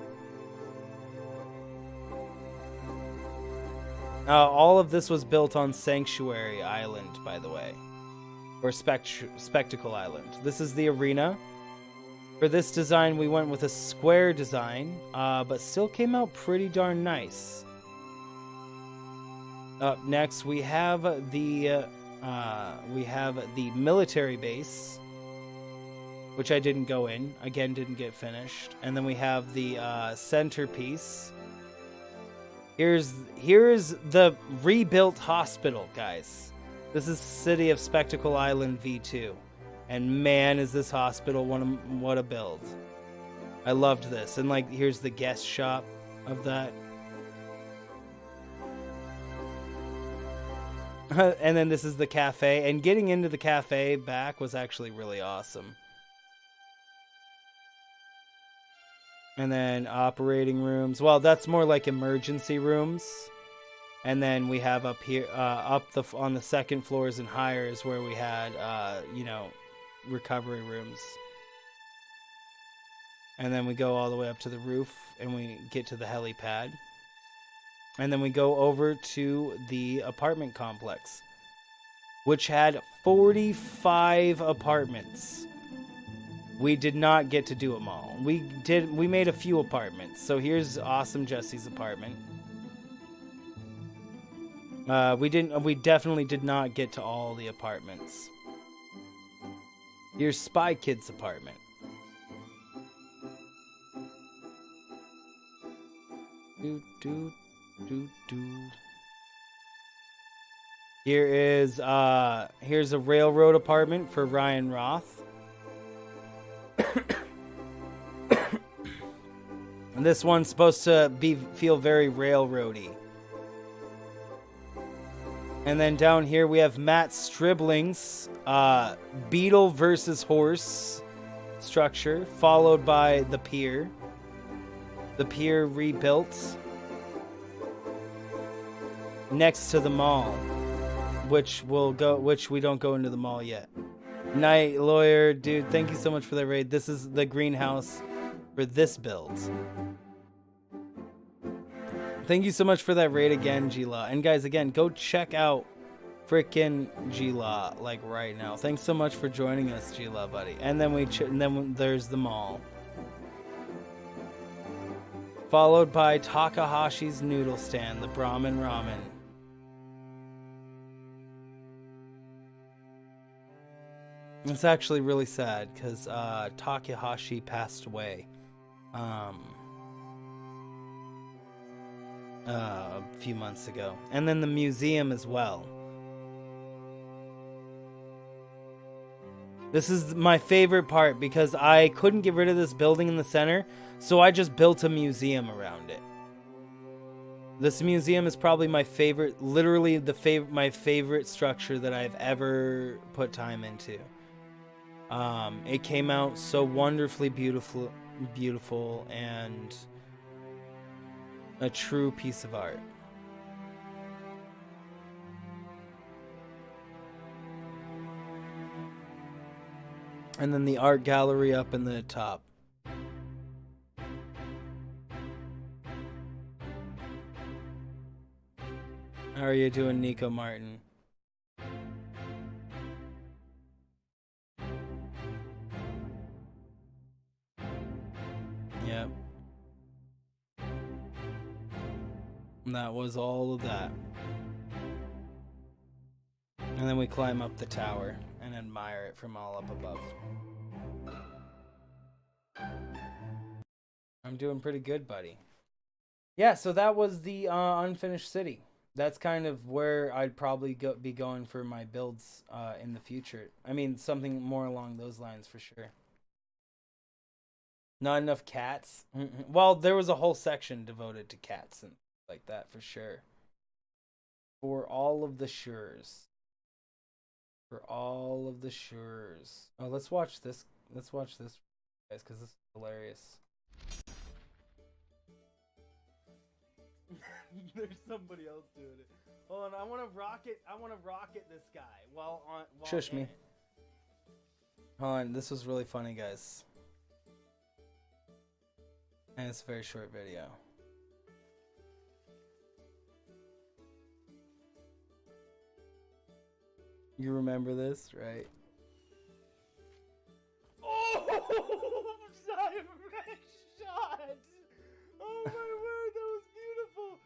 All of this was built on Sanctuary Island, by the way. Or Spectacle Island. This is the arena. For this design, we went with a square design, but still came out pretty darn nice. Up next, we have the military base, which I didn't go in. Again, didn't get finished. And then we have the centerpiece. Here's the rebuilt hospital, guys. This is City of Spectacle Island V2. And man, is this hospital what a build. I loved this. And like, here's the guest shop of that. And then this is the cafe. And getting into the cafe back was actually really awesome. And then operating rooms. Well, that's more like emergency rooms. And then we have up here, on the second floors and higher is where we had, recovery rooms. And then we go all the way up to the roof and we get to the helipad. And then we go over to the apartment complex, which had 45 apartments. We did not get to do them all. We made a few apartments. So here's Awesome Jesse's apartment. We definitely did not get to all the apartments. Here's Spy Kid's apartment. Here is here's a railroad apartment for Ryan Roth. And this one's supposed to feel very railroady. And then down here we have Matt Stribling's Beetle versus Horse structure, followed by the pier. The pier rebuilt next to the mall, which we don't go into the mall yet. Night Lawyer, dude, thank you so much for that raid. This is the greenhouse for this build. Thank you so much for that raid again, G-Law. And guys, again, go check out frickin' G-Law like right now. Thanks so much for joining us, G-Law, buddy. And then there's the mall, followed by Takahashi's noodle stand, the Brahmin Ramen. It's actually really sad because Takahashi passed away a few months ago. And then the museum as well. This is my favorite part because I couldn't get rid of this building in the center, so I just built a museum around it. This museum is probably my favorite, literally my favorite structure that I've ever put time into. It came out so wonderfully beautiful and a true piece of art. And then the art gallery up in the top. How are you doing, Nico Martin? Yep. And that was all of that. And then we climb up the tower and admire it from all up above. I'm doing pretty good, buddy. Yeah, so that was the unfinished city. That's kind of where I'd probably be going for my builds in the future. I mean, something more along those lines for sure. Not enough cats. Well, there was a whole section devoted to cats and like that for sure. For all of the shures. For all of the shures. Oh, let's watch this. Let's watch this, guys, because this is hilarious. There's somebody else doing it. Hold on, I want to rocket this guy while Shush me. Hold on, this was really funny, guys. And it's a very short video. You remember this, right? Oh, direct shot! Oh my word, that was beautiful!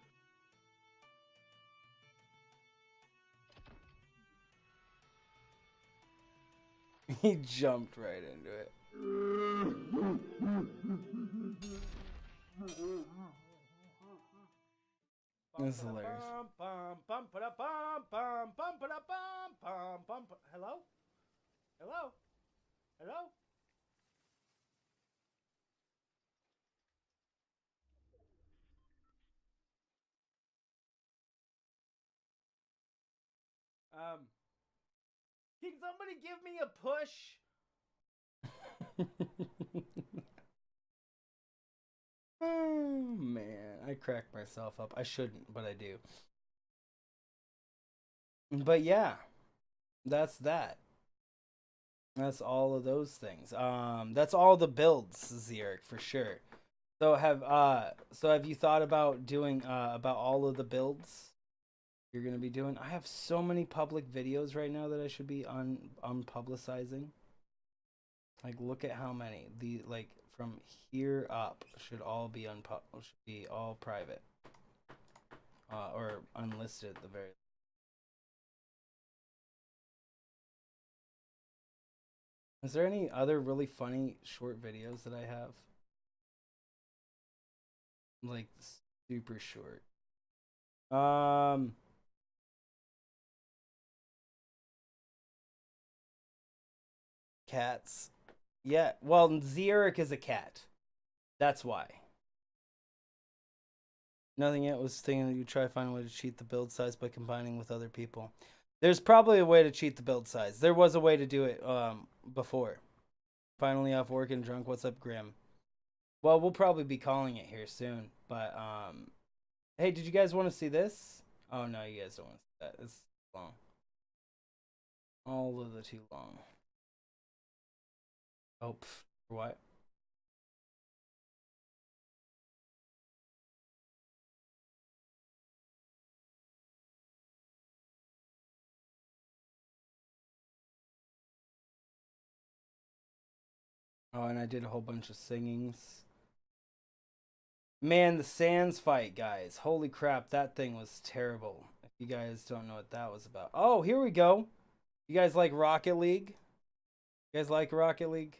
He jumped right into it. This is hilarious. Hello? Hello? Hello? Can somebody give me a push? Oh man, I cracked myself up. I shouldn't, but I do. But yeah, that's that. That's all of those things. That's all the builds, Zerk, for sure. So have you thought about doing about all of the builds you're gonna be doing? I have so many public videos right now that I should be unpublicizing. Like, look at how many. The like from here up should all be all private. Or unlisted at the very. Is there any other really funny short videos that I have? Like super short. Cats. Yeah, well, Zeric is a cat. That's why. Nothing yet. Was thinking that you try to find a way to cheat the build size by combining with other people. There's probably a way to cheat the build size. There was a way to do it before. Finally off work and drunk. What's up, Grim? Well, we'll probably be calling it here soon. But, hey, did you guys want to see this? Oh, no, you guys don't want to see that. It's long. All of the too long. Oh, for what? Oh, and I did a whole bunch of singings. Man, the Sands fight, guys. Holy crap, that thing was terrible. If you guys don't know what that was about. Oh, here we go. You guys like Rocket League? You guys like Rocket League?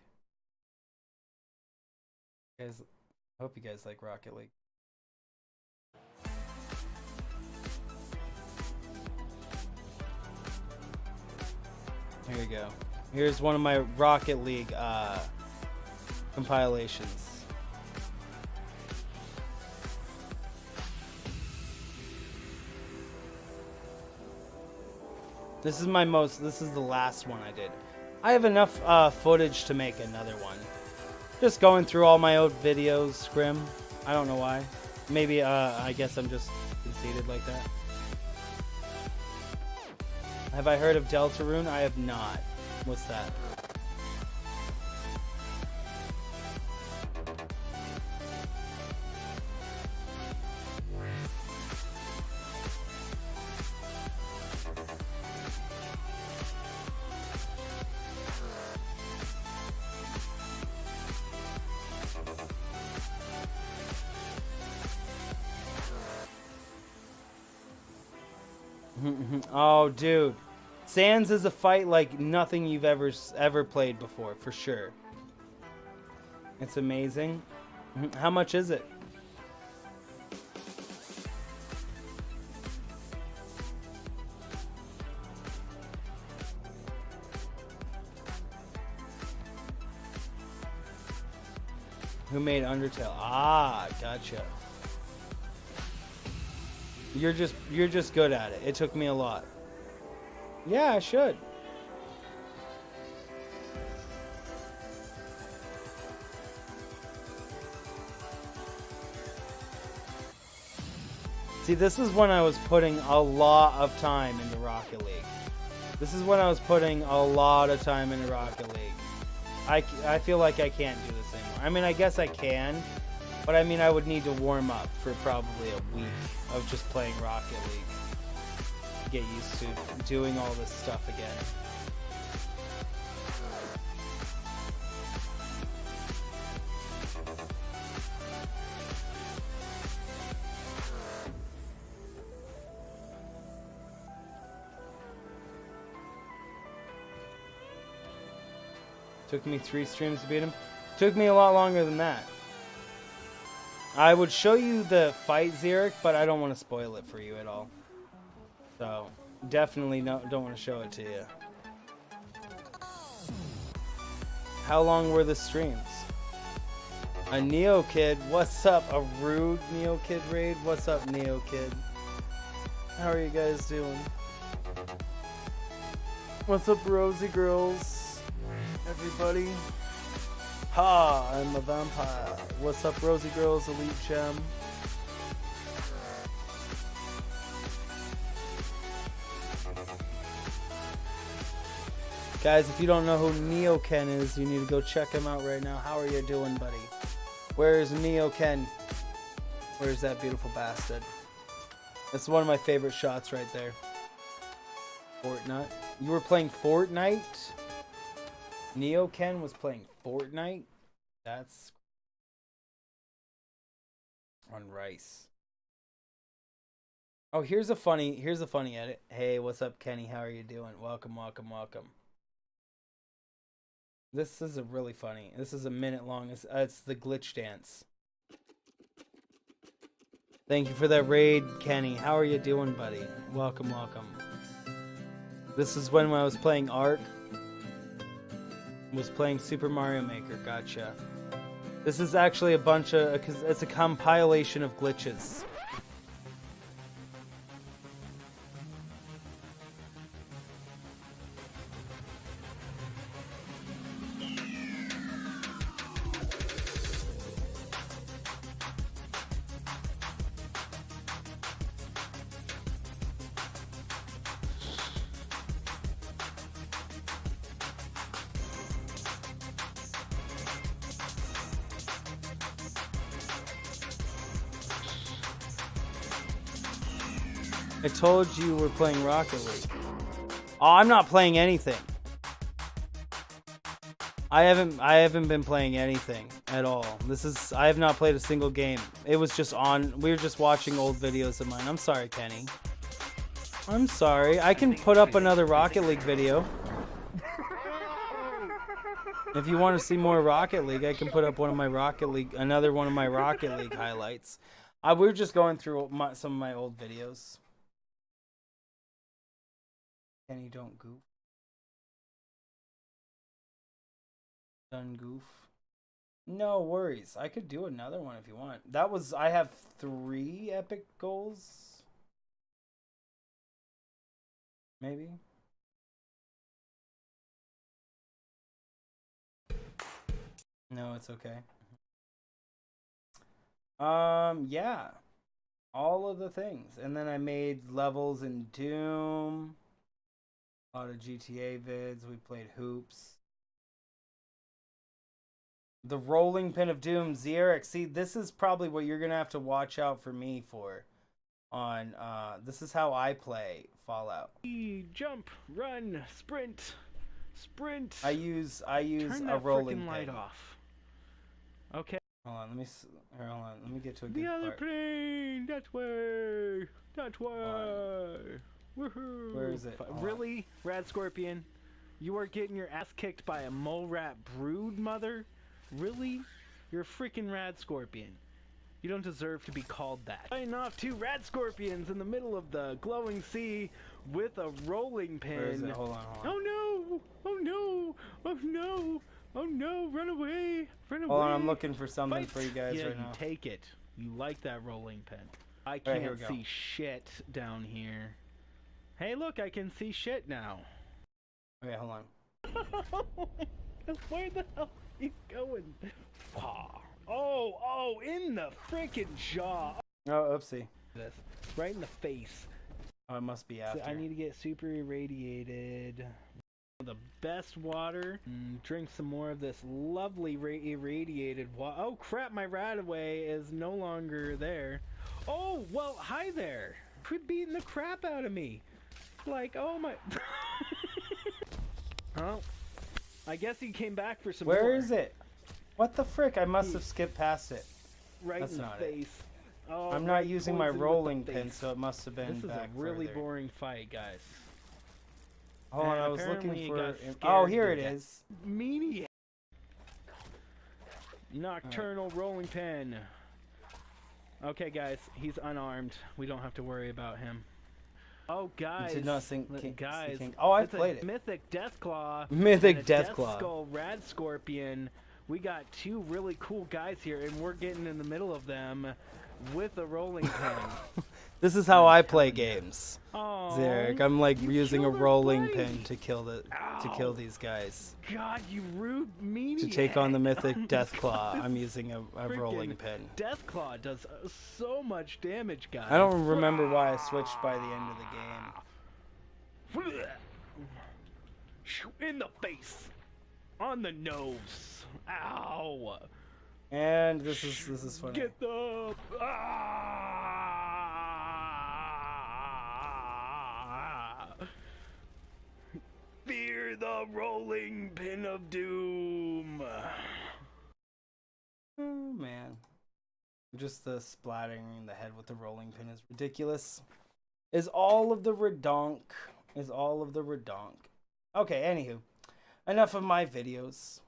Guys, I hope you guys like Rocket League. Here you go. Here's one of my Rocket League compilations. This is the last one I did. I have enough footage to make another one. Just going through all my old videos, Scrim. I don't know why. Maybe, I guess I'm just conceited like that. Have I heard of Deltarune? I have not. What's that? Oh, dude. Sans is a fight like nothing you've ever played before, for sure. It's amazing. How much is it? Who made Undertale? Ah, gotcha. You're just good at it. It took me a lot. Yeah, I should. See, this is when I was putting a lot of time into Rocket League. This is when I was putting a lot of time into Rocket League. I feel like I can't do this anymore. I mean, I guess I can, but I mean, I would need to warm up for probably a week of just playing Rocket League. Get used to doing all this stuff again. Took me 3 streams to beat him. Took me a lot longer than that. I would show you the fight, Xeric, but I don't want to spoil it for you at all. So, definitely don't want to show it to you. How long were the streams? A Neo Kid, what's up? A rude Neo Kid raid? What's up, Neo Kid? How are you guys doing? What's up, Rosy Girls? Everybody? Ha, I'm a vampire. What's up, Rosy Girls, Elite Gem? Guys, if you don't know who Neoken is, you need to go check him out right now. How are you doing, buddy? Where's Neoken? Where's that beautiful bastard? That's one of my favorite shots right there. Fortnite. You were playing Fortnite? Neoken was playing Fortnite? That's on Rice. Oh, here's a funny edit. Hey, what's up, Kenny? How are you doing? Welcome, welcome, welcome. This is really funny. This is a minute long. It's the glitch dance. Thank you for that raid, Kenny. How are you doing, buddy? Welcome, welcome. This is when I was playing Ark. Was playing Super Mario Maker. Gotcha. This is actually a bunch of, because it's a compilation of glitches. I told you we're playing Rocket League. Oh, I'm not playing anything. I haven't been playing anything at all. I have not played a single game. It was just on, we were just watching old videos of mine. I'm sorry, Kenny. I'm sorry. I can put up another Rocket League video. If you want to see more Rocket League, I can put up another one of my Rocket League highlights. We were just going through some of my old videos. Kenny, don't goof. Done goof. No worries. I could do another one if you want. I have 3 epic goals. Maybe. No, it's okay. Yeah. All of the things. And then I made levels in Doom. A lot of GTA vids. We played hoops. The rolling pin of Doom, Xeric. See, this is probably what you're gonna have to watch out for me for. On this is how I play Fallout. Jump, run, sprint. I use Turn a that rolling frickin' light pin. off. Okay. Hold on, let me get to a good The other part. plane. That way. That way. Woohoo! Where is it? Really, Rad Scorpion? You are getting your ass kicked by a mole rat brood mother? Really? You're a freaking Rad Scorpion. You don't deserve to be called that. Fighting off 2 Rad Scorpions in the middle of the glowing sea with a rolling pin. Where is it? Hold on. Oh no! Oh no! Oh no! Oh no! Run away! Run away! Hold on, I'm looking for something Fight. for you guys yeah, right now. you take it. You like that rolling pin. I Right, can't here we go. see shit down here. Hey, look, I can see shit now. Okay, hold on. Where the hell are you going? Oh, in the freaking jaw. Oh, oopsie. This right in the face. Oh, it must be after. So I need to get super irradiated. The best water. Drink some more of this lovely irradiated water. Oh crap, my Radaway is no longer there. Oh, well, hi there. Quit beating the crap out of me. Like, oh my... Oh, I guess he came back for some more. Where is it? What the frick? I must have skipped past it. Right That's in the not it. face. Oh, I'm not right using my poison with the rolling pin, face. so it must have been This is back a really further. boring fight, guys. Hold on, And I was apparently looking he for... got Oh, scared here to it death. is. Meanie. Nocturnal rolling pin. Okay, guys, he's unarmed. We don't have to worry about him. Oh, guys. Did not think guys. King. Oh, I've it's played a it. Mythic Deathclaw. Mythic and a Deathclaw. Skull Rad Scorpion. We got 2 really cool guys here, and we're getting in the middle of them with a rolling pin. This is how I play games. Oh, Zeric, I'm like using a killed our rolling buddy. pin to kill these guys. God, you rude meanie. To take on the Mythic Deathclaw, I'm using a rolling pin. Deathclaw does so much damage, guys. I don't remember why I switched by the end of the game. In the face. On the nose. Ow. And this is funny. Get the... Fear the rolling pin of doom. Oh man. Just the splattering the head with the rolling pin is ridiculous. Is all of the redonk. Okay, anywho. Enough of my videos.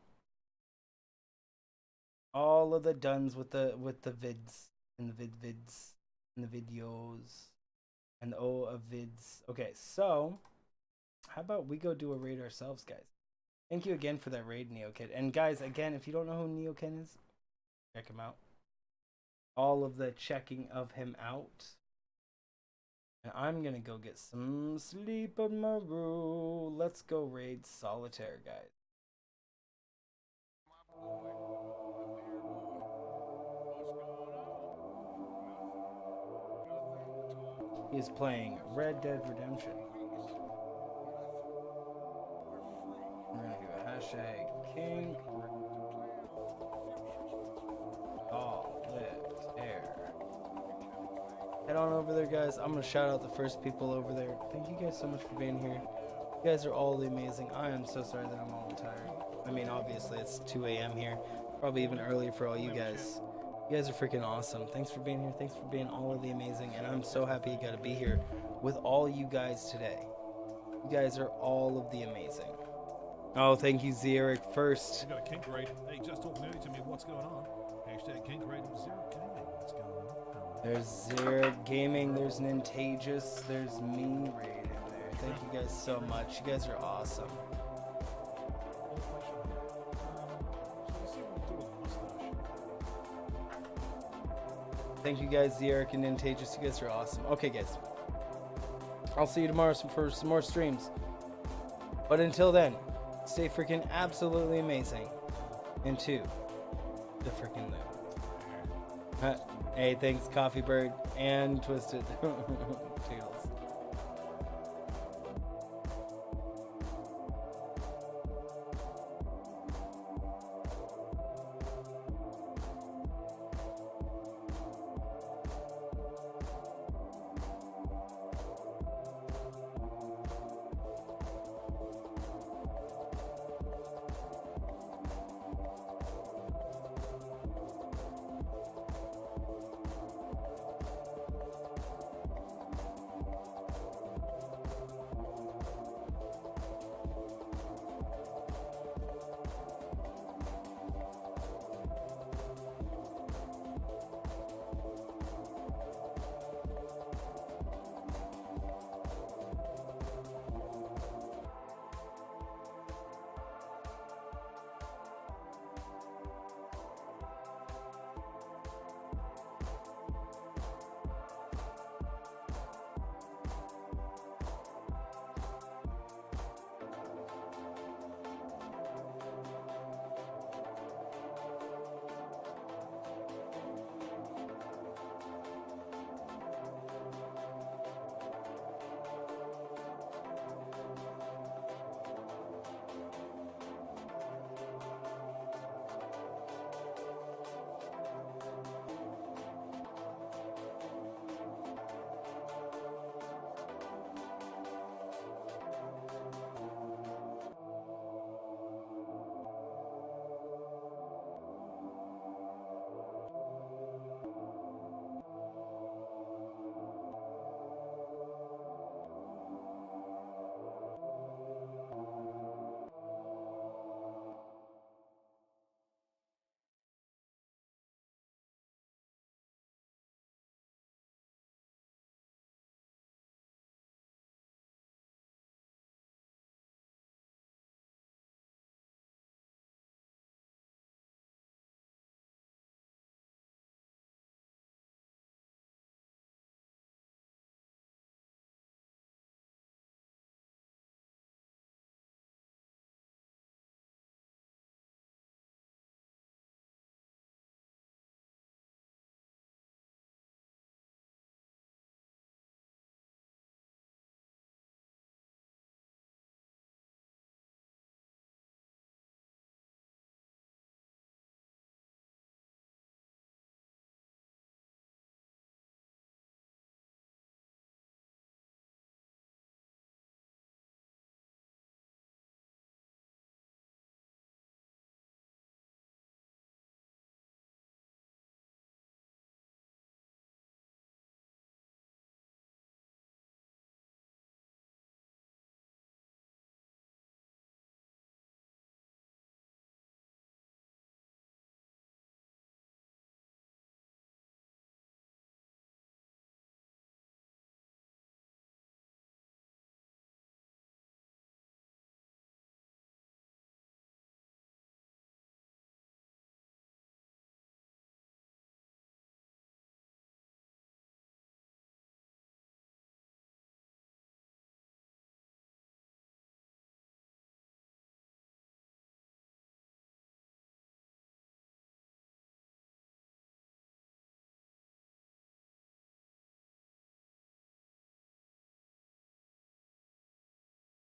All of the duns with the vids and the vids and the videos and the O of vids. Okay, so how about we go do a raid ourselves, guys? Thank you again for that raid, NeoKid. And guys, again, if you don't know who NeoKid is, check him out. All of the checking of him out. And I'm gonna go get some sleep on my room. Let's go raid solitaire, guys. He's playing Red Dead Redemption. We're gonna do a #kink. Solitaire. Head on over there, guys. I'm gonna shout out the first people over there. Thank you guys so much for being here. You guys are all amazing. I am so sorry that I'm all tired. I mean, obviously it's 2 a.m. here. Probably even earlier for all you guys. You guys are freaking awesome. Thanks for being here. Thanks for being all of the amazing. And I'm so happy you got to be here with all you guys today. You guys are all of the amazing. Oh, thank you, Zeric. First. We got a kink raid. Hey, just talk nerdy to me. What's going on? #kink raid. Zero gaming. What's going on? There's Zeric Gaming. There's Nintagious. There's me raid in there. Thank you guys so much. You guys are awesome. Thank you guys, Zeric and Nintagious. You guys are awesome. Okay, guys. I'll see you tomorrow for some more streams. But until then, stay freaking absolutely amazing. And to the freaking moon. Hey, thanks, Coffee Bird and Twisted. Toodles.